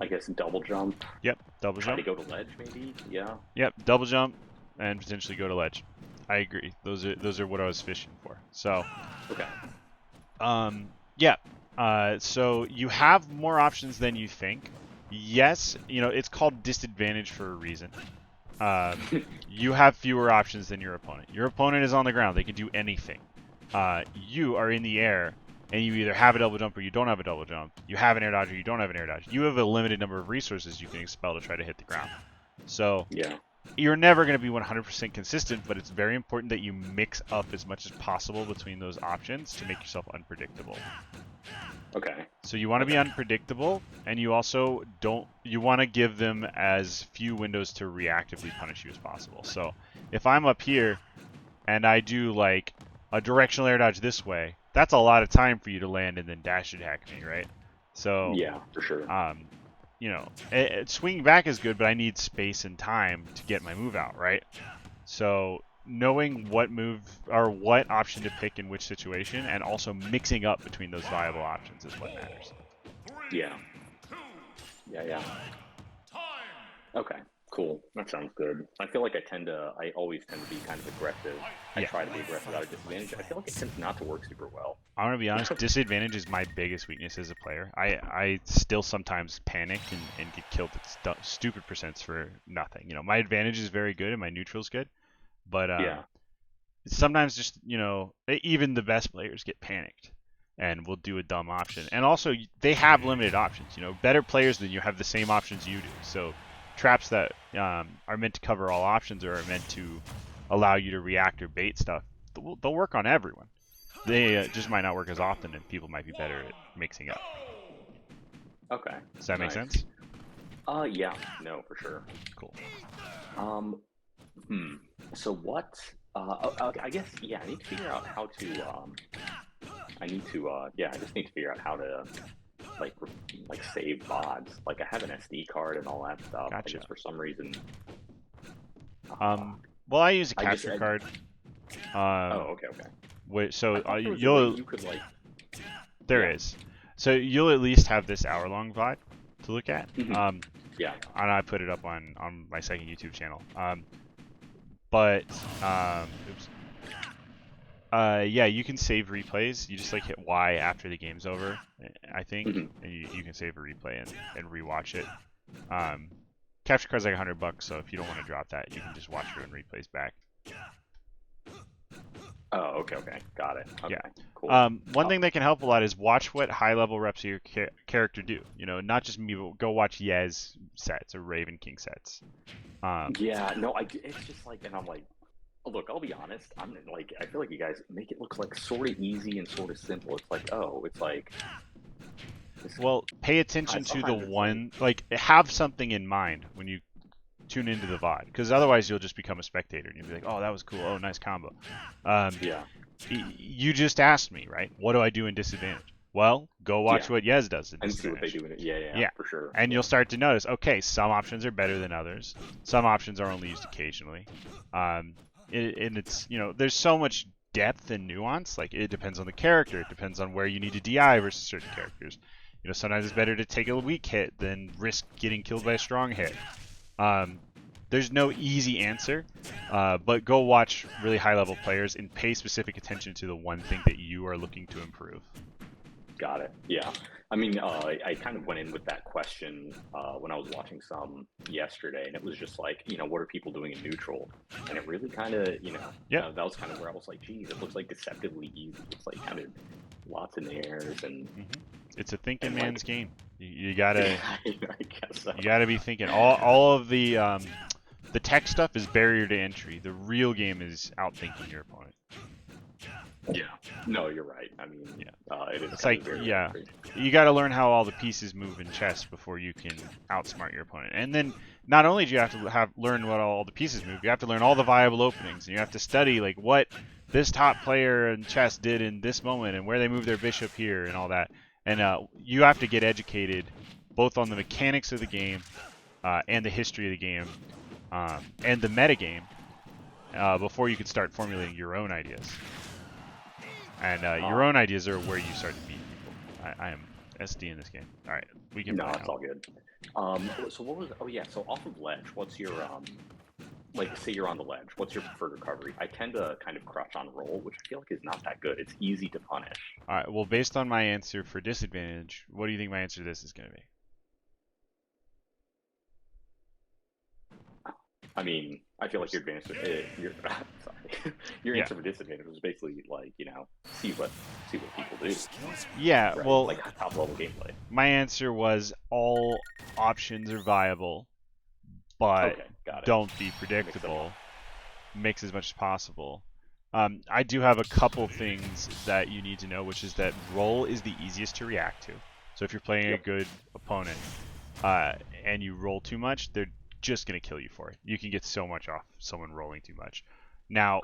I guess double jump. Yep, double jump. Try to go to ledge, maybe. Yeah. Yep, double jump and potentially go to ledge. I agree. Those are what I was fishing for. So. Okay. Yeah. So you have more options than you think. Yes, it's called disadvantage for a reason. You have fewer options than your opponent. Your opponent is on the ground. They can do anything. You are in the air, and you either have a double jump or you don't have a double jump. You have an air dodge or you don't have an air dodge. You have a limited number of resources you can expel to try to hit the ground. So you're never going to be 100% consistent, but it's very important that you mix up as much as possible between those options to make yourself unpredictable. Okay. So you want to be unpredictable, and you also you want to give them as few windows to reactively punish you as possible. So if I'm up here and I do like a directional air dodge this way, that's a lot of time for you to land and then dash attack me, right? So yeah, for sure. Swinging back is good, but I need space and time to get my move out, right? So knowing what move or what option to pick in which situation, and also mixing up between those viable options is what matters. Yeah. Okay, Cool. That sounds good. I feel like I always tend to be kind of aggressive. I Yeah. try to be aggressive out of disadvantage. I feel like it tends not to work super well. I'm gonna be honest. Disadvantage is my biggest weakness as a player. I still sometimes panic and get killed at stupid percents for nothing. My advantage is very good and my neutral's good, but Yeah. sometimes just even the best players get panicked and will do a dumb option. And also they have limited options. Better players than you have the same options you do. So traps that are meant to cover all options or are meant to allow you to react or bait stuff, they'll work on everyone. They just might not work as often, and people might be better at mixing up. Okay. Does that make Nice. sense? Yeah. No, for sure. Cool. Um. Hmm. So what? I guess yeah. I need to figure out how to. I need to. Yeah. I just need to figure out how to like save VODs. Like I have an SD card and all that stuff. I Gotcha. guess for some reason. Uh, Well, I use a I just. capture card. Oh, okay, okay. So I thought there was a way you'll you could like. there Yeah. is. So you'll at least have this hour-long VOD to look at. Mhm. Yeah. And I put it up on my second YouTube channel. But oops. Yeah, you can save replays. You just hit Y after the game's over, I think, Mhm. and you can save a replay and rewatch it. Capture card's like $100, so if you don't want to drop that, you can just watch your own replays back. Oh, okay, okay. Got it. Okay, Yeah. cool. One thing that can help a lot is watch what high-level reps of your character do. Not just me, but go watch Yez sets or Raven King sets. Yeah, no, it's just like, and I'm like, look, I'll be honest. I'm like, I feel like you guys make it look like sort of easy and sort of simple. It's like, oh, it's like, Well, pay attention to the sometimes it's one, have something in mind when you tune into the VOD, because otherwise you'll just become a spectator and you'll be like, oh, that was cool. Oh, nice combo. yeah, You just asked me, right? What do I do in disadvantage? Well, go watch yeah, what Yez does in and see what they disadvantage. do in it. Yeah, yeah, Yeah. for sure. And you'll start to notice, okay, some options are better than others. Some options are only used occasionally. And it's, there's so much depth and nuance. Like, it depends on the character. It depends on where you need to DI versus certain characters. Sometimes it's better to take a weak hit than risk getting killed by a strong hit. There's no easy answer, but go watch really high-level players and pay specific attention to the one thing that you are looking to improve. Got it. Yeah. I mean, I kind of went in with that question when I was watching some yesterday, and it was just like, what are people doing in neutral? And it really kind of, Yeah. that was kind of where I was like, geez, it looks like deceptively easy. It's like kind of lots of nairs and. It's a thinking and man's game. You gotta, I guess so. you gotta be thinking. All of the tech stuff is barrier to entry. The real game is outthinking your opponent. Yeah. No, you're right. I mean, Yeah. it is. It's kind like, of very yeah, very- you got to learn how all the pieces move in chess before you can outsmart your opponent. And then not only do you have to learn what all the pieces move, you have to learn all the viable openings, and you have to study what this top player in chess did in this moment and where they moved their bishop here and all that. And you have to get educated both on the mechanics of the game and the history of the game and the metagame before you can start formulating your own ideas. And your own ideas are where you start to beat people. I am SD in this game. All right, we can. No, it's all good. So what was? Oh yeah. So off of ledge, what's your say you're on the ledge. What's your preferred recovery? I tend to kind of crouch on roll, which I feel like is not that good. It's easy to punish. All right. Well, based on my answer for disadvantage, what do you think my answer to this is going to be? I mean, I feel like your advantage, sorry, your answer for disadvantage was basically see what people do. Yeah. Right? Well, Like top level gameplay. my answer was all options are viable, but Okay, got it. don't be predictable. Mix as much as possible. I do have a couple things that you need to know, which is that roll is the easiest to react to. So if you're playing a good opponent and you roll too much, they're just going to kill you for it. You can get so much off someone rolling too much. Now,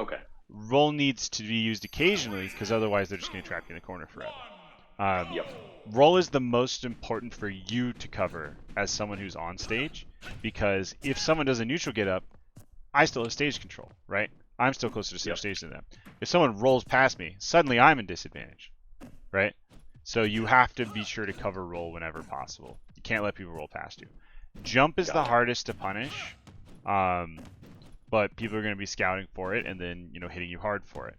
roll needs to be used occasionally because otherwise they're just going to trap you in the corner forever. Roll is the most important for you to cover as someone who's on stage, because if someone does a neutral get up, I still have stage control, right? I'm still closer to center stage than them. If someone rolls past me, suddenly I'm in disadvantage, right? So you have to be sure to cover roll whenever possible. You can't let people roll past you. Jump is the hardest to punish, but people are going to be scouting for it and then hitting you hard for it.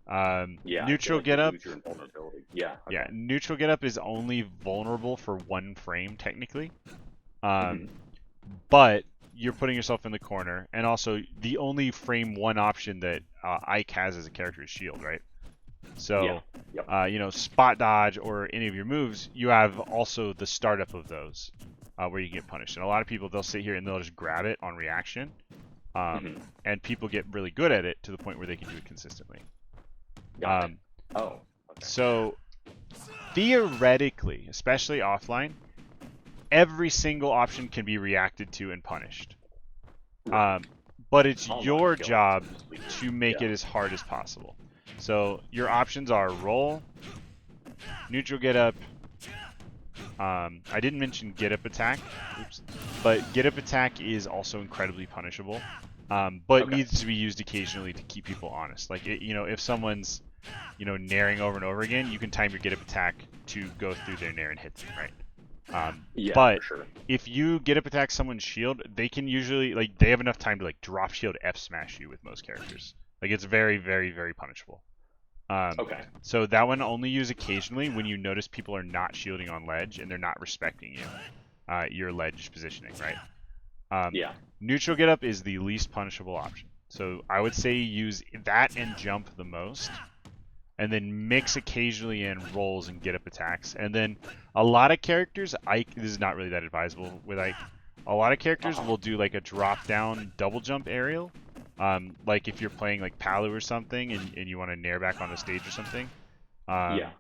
Yeah, I feel Neutral like you get up. lose your invulnerability. Yeah. Yeah, Okay. neutral get up is only vulnerable for 1 frame technically. Hmm. But you're putting yourself in the corner, and also the only frame 1 option that Ike has as a character is shield, right? Yeah. So, Yep. spot dodge or any of your moves, you have also the startup of those where you can get punished. And a lot of people, they'll sit here and they'll just grab it on reaction. Hmm. And people get really good at it to the point where they can do it consistently. Got it. Oh. Okay. So, theoretically, especially offline, every single option can be reacted to and punished. Right. But it's Online, I your feel like job it's completely- to make Yeah. it as hard as possible. So your options are roll, neutral get up. I didn't mention get up attack, oops, but get up attack is also incredibly punishable, but Okay. needs to be used occasionally to keep people honest. Like if someone's naring over and over again, you can time your get up attack to go through their nair and hit them, right? Yeah, But for sure. if you get up attack someone's shield, they can usually they have enough time to drop shield F smash you with most characters. It's very, very, very punishable. Okay. So that one only use occasionally when you notice people are not shielding on ledge and they're not respecting you, your ledge positioning, right? Yeah. Neutral get up is the least punishable option. So I would say use that and jump the most, and then mix occasionally in rolls and get up attacks. And then a lot of characters, Ike, this is not really that advisable with Ike. A lot of characters will do a drop down double jump aerial. Like if you're playing Palu or something and you want to nair back on the stage or something. Yeah.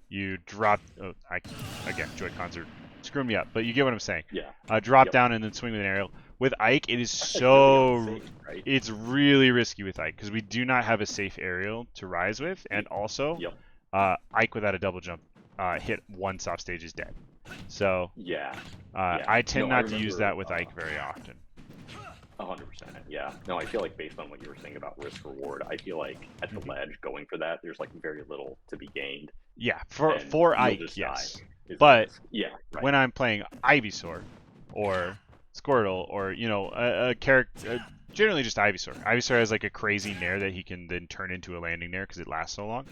You drop, again, Joy-Cons are screwing me up, but you get what I'm saying. Yeah. Drop Yep. down and then swing with an aerial. With Ike, it is That's really so unsafe, right? it's really risky with Ike because we do not have a safe aerial to rise with, and also Yep. Ike without a double jump hit once off stage is dead. So Yeah. Yeah. I tend No, I not to use remember, that with Ike very often. 100%. Yeah. No, I feel like based on what you were saying about risk reward, I feel like at the ledge going for that, there's very little to be gained, Yeah, and for you'll Ike, just yes. die. Is the But risk. Yeah. Right. when I'm playing Ivysaur or Squirtle or a character, generally just Ivysaur. Ivysaur has a crazy nair that he can then turn into a landing nair because it lasts so long.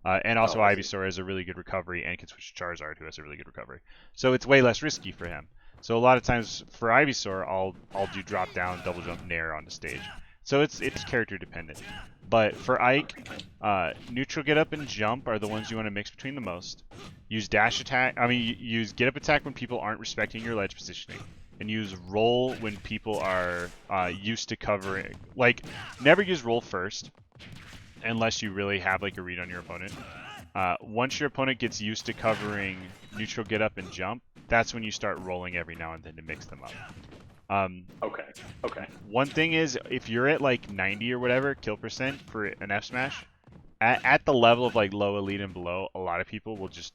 And also Oh, I see. Ivysaur has a really good recovery and can switch to Charizard, who has a really good recovery. So it's way less risky for him. So a lot of times for Ivysaur, I'll do drop down, double jump, nair on the stage. So it's character dependent. But for Ike, neutral get up and jump are the ones you want to mix between the most. Use dash attack. Use get up attack when people aren't respecting your ledge positioning, and use roll when people are used to covering. Never use roll first, unless you really have a read on your opponent. Once your opponent gets used to covering neutral get up and jump, that's when you start rolling every now and then to mix them up. Okay. Okay. One thing is, if you're at 90 or whatever kill percent for an F smash, at the level of low elite and below, a lot of people will just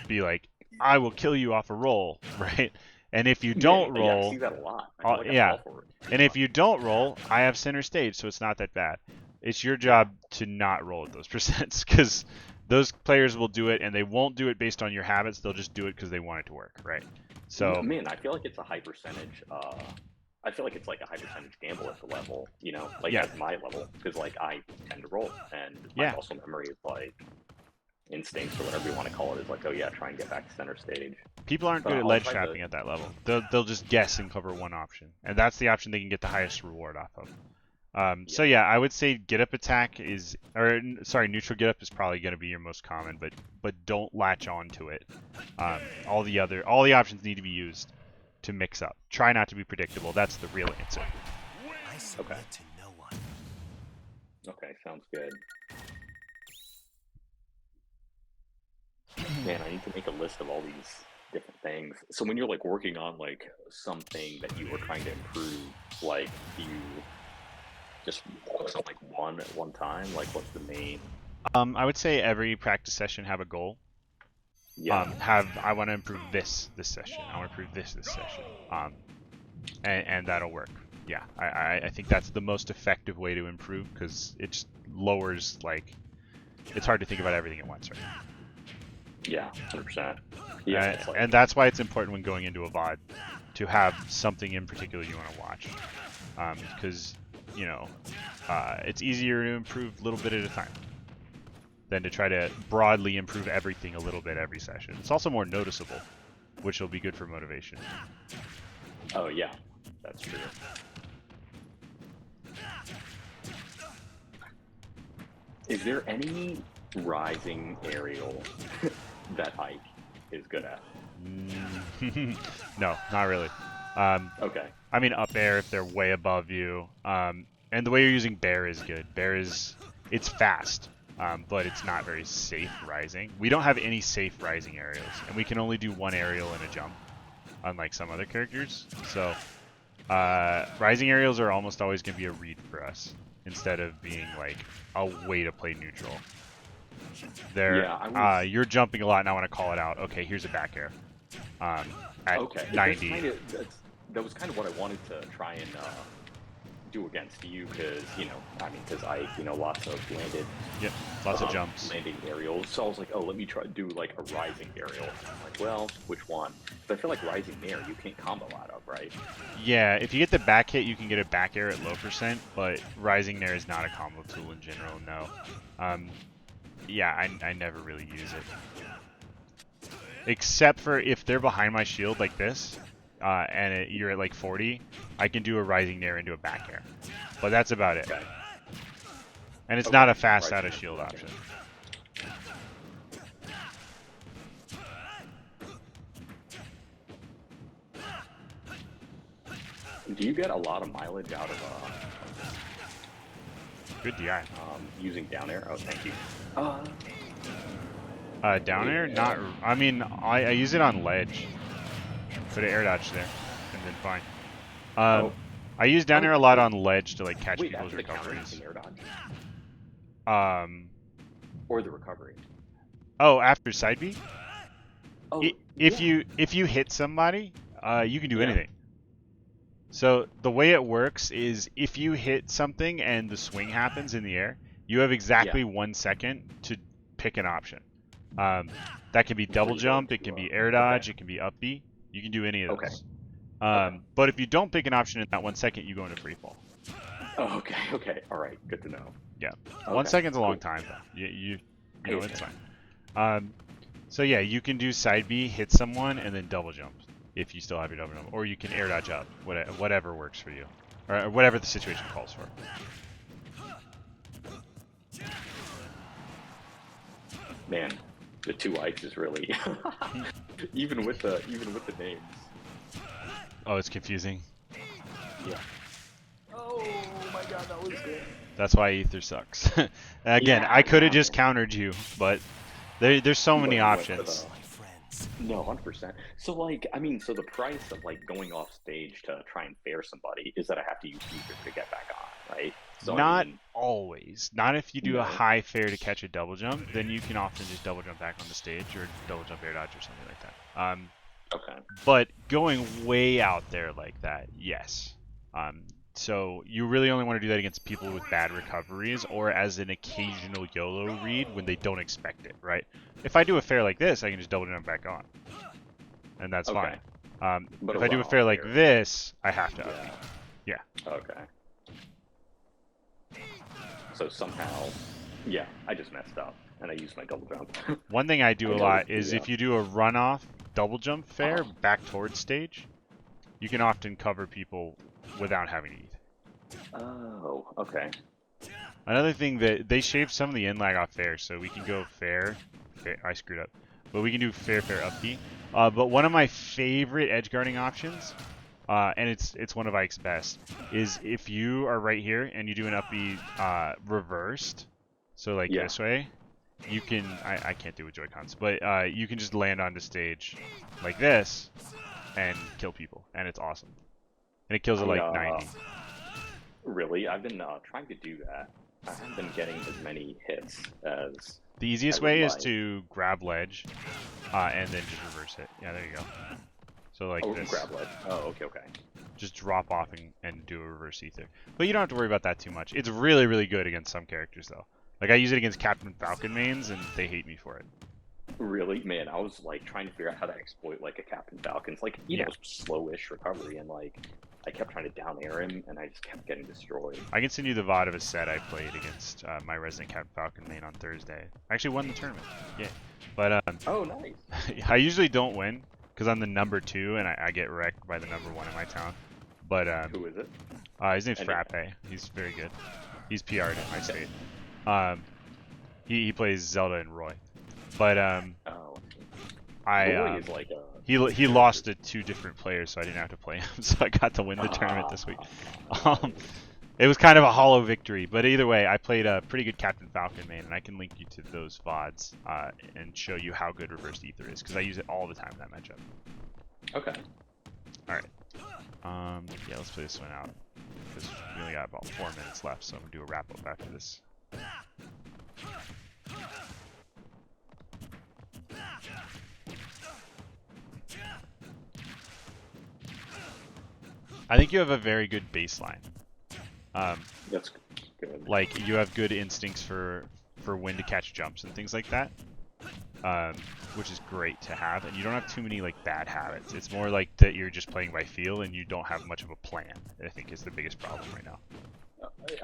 be like, I will kill you off a roll, right? And if you don't Yeah, I roll, see that a lot. I feel like I yeah, fall for it. and if you don't roll, I have center stage, so it's not that bad. It's your job to not roll at those percents, because those players will do it, and they won't do it based on your habits. They'll just do it because they want it to work, right? So, Man, I feel like it's a high percentage. I feel like it's a high percentage gamble at the level, Yeah. at my level, because I tend to roll, and Yeah. my muscle memory is instincts or whatever you want to call it is oh yeah, try and get back to center stage. people aren't good at I'll ledge try to- trapping at that level. They'll just guess and cover one option, and that's the option they can get the highest reward off of. So yeah, I would say get up attack is, or sorry, neutral get up is probably going to be your most common, but don't latch on to it. All the options need to be used to mix up. Try not to be predictable. That's the real answer. I submit to no one. Okay, sounds good. Man, I need to make a list of all these different things. So when you're working on something that you were trying to improve, do you just focus on one at one time? What's the main? I would say every practice session have a goal. Yeah. I want to improve this session. I want to improve this session. And that'll work. Yeah, I think that's the most effective way to improve, because it just lowers it's hard to think about everything at once, right? Yeah, 100%. Yeah, it's like And that's why it's important when going into a VOD to have something in particular you want to watch. Because, you know, it's easier to improve a little bit at a time than to try to broadly improve everything a little bit every session. It's also more noticeable, which will be good for motivation. oh yeah, that's true. Is there any rising aerial that Ike is good at? No, not really. Um, Okay. I mean, up air if they're way above you. And the way you're using bear is good. Bear is, it's fast, but it's not very safe rising. We don't have any safe rising aerials, and we can only do one aerial and a jump, unlike some other characters. So, rising aerials are almost always going to be a read for us, instead of being like a way to play neutral. Yeah, You're jumping a lot, and I want to call it out. Okay, here's a back air. At okay. 90. That was kind of what I wanted to try and do against you, because because I lots of landed, Yep, lots of jumps. landing aerials. So I was like, oh, let me try to do like a rising aerial. I'm like, well, which one? Because I feel like rising air you can't combo out of, right? Yeah, if you get the back hit, you can get a back air at low percent, but rising there is not a combo tool in general. No. Yeah, I never really use it, except for if they're behind my shield like this, and you're at like 40, I can do a rising nair into a back air, but that's about it. Okay. And it's Okay, not a fast rising out of air, shield okay. option. Do you get a lot of mileage out of Good DI. using down air? Oh, thank you. Down air, not. I mean, I use it on ledge. Put an air dodge there, and then fine. I use down air a lot on ledge to like catch Wait, people's after the counter, recoveries. using air dodge? Um. Or the recovery? Oh, after side B. Oh, If yeah. you hit somebody, you can do Yeah. anything. So the way it works is if you hit something and the swing happens in the air, you have exactly 1 second to pick an option. That can be double jump, it can be air dodge, it can be up B. You can do any of Okay. those. Okay. But if you don't pick an option in that 1 second, you go into free fall. Oh, okay. All right. Good to know. Yeah. Okay, 1 second's a long cool. time though. You know, Okay. it's fine. So yeah, you can do side B, hit someone, and then double jump if you still have your double jump, or you can air dodge up, whatever works for you, or whatever the situation calls for. Man, the two Ikes is really even with the names. Oh, it's confusing. Yeah. Oh my God, that was good. That's why Ether sucks. Again, Yeah, I could have yeah. just countered you, but there's so many But options. My friends. No, 100%. So like, I mean, so the price of like going off stage to try and fair somebody is that I have to use Ether to get back on, right? So Not I mean, always. Not if you do a No. high fair to catch a double jump, then you can often just double jump back on the stage or double jump air dodge or something like that. okay. But going way out there like that, yes. So you really only want to do that against people with bad recoveries or as an occasional YOLO read when they don't expect it, right? If I do a fair like this, I can just double jump back on, and that's Okay. fine. But If a I do a one-off fair like fair. this, I have to up B. Yeah. Okay. So somehow, yeah, I just messed up and I used my double jump. One thing I do I a lot noticed, is yeah. if you do a runoff double jump fair Uh-huh. back towards stage, you can often cover people without having to eat. Oh, okay. Another thing that they shaved some of the in lag off fair, so we can go fair. I screwed up, but we can do fair up B. But one of my favorite edge guarding options, and it's one of Ike's best, is if you are right here and you do an up B reversed, so like Yeah. this way, you can I can't do it with Joy-Cons, but you can just land onto stage like this and kill people, and it's awesome. And it kills at like 90. Really, I've been trying to do that. I haven't been getting as many hits as. The easiest I would way is like. to grab ledge, and then just reverse it. Yeah, there you go. So like Oh, this, grab ledge. Oh, okay. just drop off and do a reverse ether. But you don't have to worry about that too much. It's really, really good against some characters though. Like I use it against Captain Falcon mains, and they hate me for it. Really, man, I was like trying to figure out how to exploit like a Captain Falcon's like Yeah, slowish recovery, and like I kept trying to down air him, and I just kept getting destroyed. I can send you the VOD of a set I played against my Resident Captain Falcon main on Thursday. I actually won the tournament. Yeah, but Oh, nice. I usually don't win because I'm the number 2 and I get wrecked by the number 1 in my town. But Who is it? his name's Any? Frappe. He's very good. He's PR'd in my Okay. state. Um, he plays Zelda and Roy. But Oh, Roy I is like a he character. lost to 2 different players, so I didn't have to play him. So I got to win the tournament this week. Nice. Um, it was kind of a hollow victory, but either way, I played a pretty good Captain Falcon main, and I can link you to those VODs and show you how good Reversed Ether is, because I use it all the time in that matchup. Okay. All right. Yeah, let's play this one out, because we only got about 4 minutes left, so I'm gonna do a wrap up after this. I think you have a very good baseline. That's good. Like you have good instincts for when to catch jumps and things like that, which is great to have. And you don't have too many like bad habits. It's more like that you're just playing by feel and you don't have much of a plan. I think is the biggest problem right now.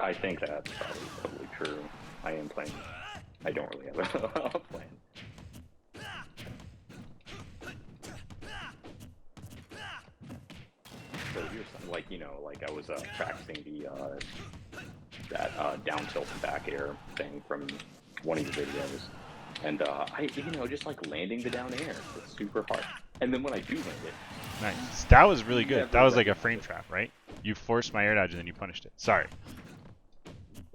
I think that's probably totally true. I am playing. I don't really have a plan. So here's some, like like I was practicing the that down tilt and back air thing from one of your videos, and I just like landing the down air. It's super hard, and then when I do land it, Nice. That was really good. That never was like a recognize frame it. trap, right? You forced my air dodge and then you punished it. Sorry.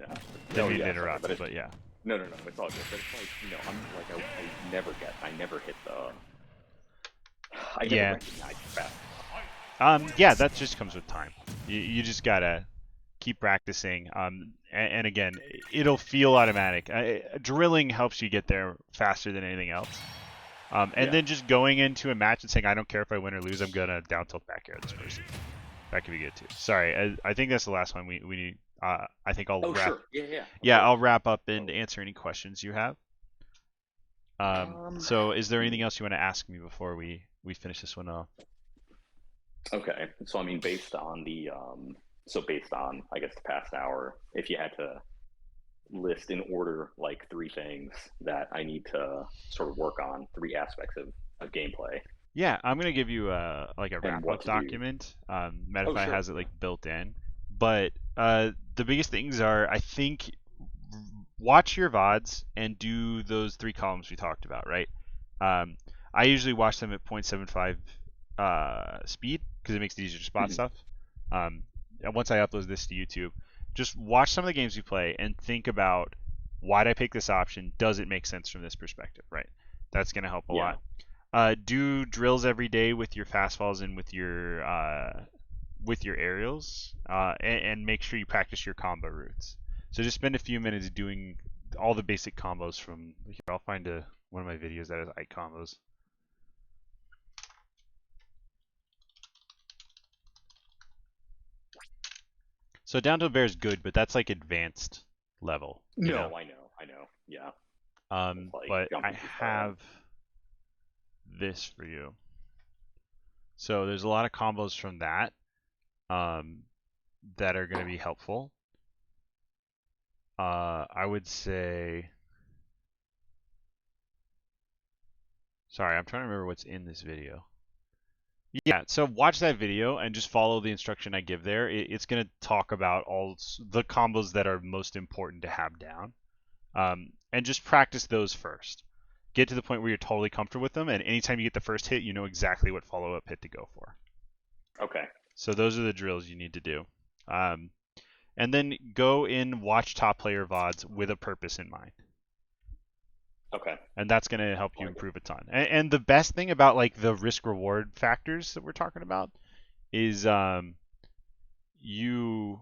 Yeah. Didn't Oh mean to yeah, sorry, interrupt, but it's, but yeah. no, it's all good. But it's like I'm like I never hit the. I never Yeah. recognize the fast. Yeah, that just comes with time. You just gotta keep practicing. And again, it'll feel automatic. Drilling helps you get there faster than anything else. And Yeah. then just going into a match and saying, I don't care if I win or lose, I'm gonna down tilt back air this person. That could be good too. Sorry, I think that's the last one we need. I think I'll Oh wrap. sure. Yeah. Of Yeah, course. I'll wrap up and Totally. answer any questions you have. Um. So is there anything hmm. else you want to ask me before we finish this one off? Okay. So I mean, based on the based on I guess the past hour, if you had to list in order like 3 things that I need to sort of work on, 3 aspects of gameplay, Yeah, I'm gonna give you like a and wrap what up to do. document. Oh Metafy sure. has it like built in, but the biggest things are I think watch your VODs and do those 3 columns we talked about, right? Um, I usually watch them at 0.75 speed because it makes it easier to spot Mhm. stuff. And once I upload this to YouTube, just watch some of the games you play and think about why did I pick this option? Does it make sense from this perspective, right? That's gonna help a Yeah. lot. Do drills every day with your fastfalls and with your aerials, and make sure you practice your combo routes. So just spend a few minutes doing all the basic combos from here. I'll find one of my videos that has ike combos. So down to bear is good, but that's like advanced level, you know. No, I know. Yeah. It's like But I jumping too far out. have this for you. So there's a lot of combos from that um, that are going to be helpful. I would say. Sorry, I'm trying to remember what's in this video. Yeah, so watch that video and just follow the instruction I give there. It's going to talk about all the combos that are most important to have down. And just practice those first. Get to the point where you're totally comfortable with them, and anytime you get the first hit, you know exactly what follow-up hit to go for. Okay. So those are the drills you need to do. Um, and then go in, watch top player VODs with a purpose in mind. Okay. And that's going to help I you like it. improve a ton. And the best thing about like the risk reward factors that we're talking about is you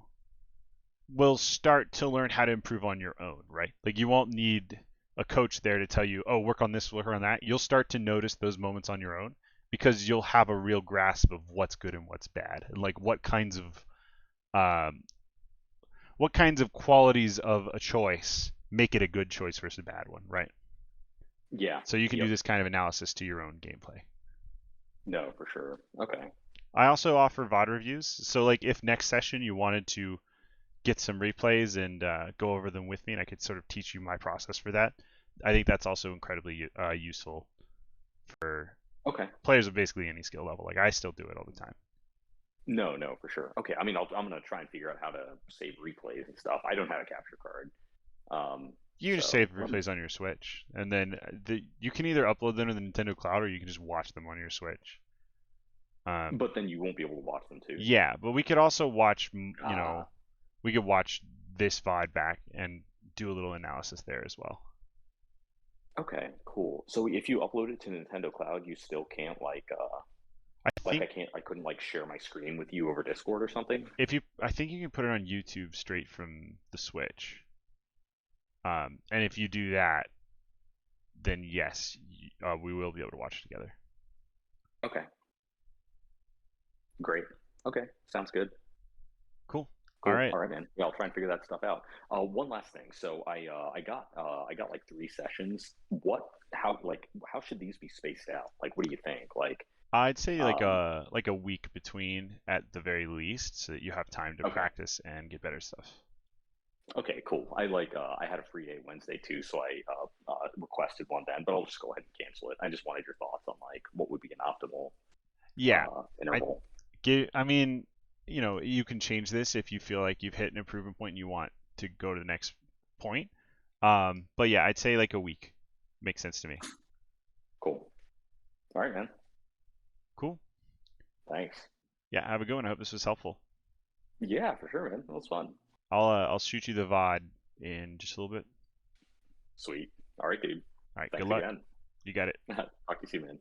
will start to learn how to improve on your own, right? Like you won't need a coach there to tell you, oh, work on this, work on that. You'll start to notice those moments on your own because you'll have a real grasp of what's good and what's bad, and like um, what kinds of qualities of a choice make it a good choice versus a bad one, right? Yeah. So you can do Yep. this kind of analysis to your own gameplay. No, for sure. Okay. I also offer VOD reviews. So like if next session you wanted to get some replays and go over them with me, and I could sort of teach you my process for that. I think that's also incredibly useful for Okay. players of basically any skill level. Like I still do it all the time. No, no, for sure. Okay. I mean, I'm gonna try and figure out how to save replays and stuff. I don't have a capture card. You can just So save replays on your Switch, and then you can either upload them to the Nintendo Cloud or you can just watch them on your Switch. but then you won't be able to watch them too. Yeah, but we could also watch, Ah, we could watch this VOD back and do a little analysis there as well. okay, cool. So if you upload it to Nintendo Cloud, you still can't I like think I couldn't like share my screen with you over Discord or something. I think you can put it on YouTube straight from the Switch. And if you do that, then yes, we will be able to watch it together. Okay, great. Okay, sounds good. Cool. All Cool. right. All right, man. Yeah, I'll try and figure that stuff out. One last thing. So I got like 3 sessions. How should these be spaced out? Like, what do you think? I'd say Um, like a week between at the very least, so that you have time to okay. practice and get better stuff. Okay, cool. I had a free day Wednesday too, so I requested one then, but I'll just go ahead and cancel it. I just wanted your thoughts on like what would be an optimal Yeah, I interval. I mean, you can change this if you feel like you've hit an improvement point and you want to go to the next point. But yeah, I'd say like a week makes sense to me. Cool. All right, man. Cool. Thanks. Yeah, have a good one. I hope this was helpful. Yeah, for sure, man. That was fun. I'll shoot you the VOD in just a little bit. Sweet. All right, dude. All right, good Thanks luck. again. You got it. Talk to you soon, man.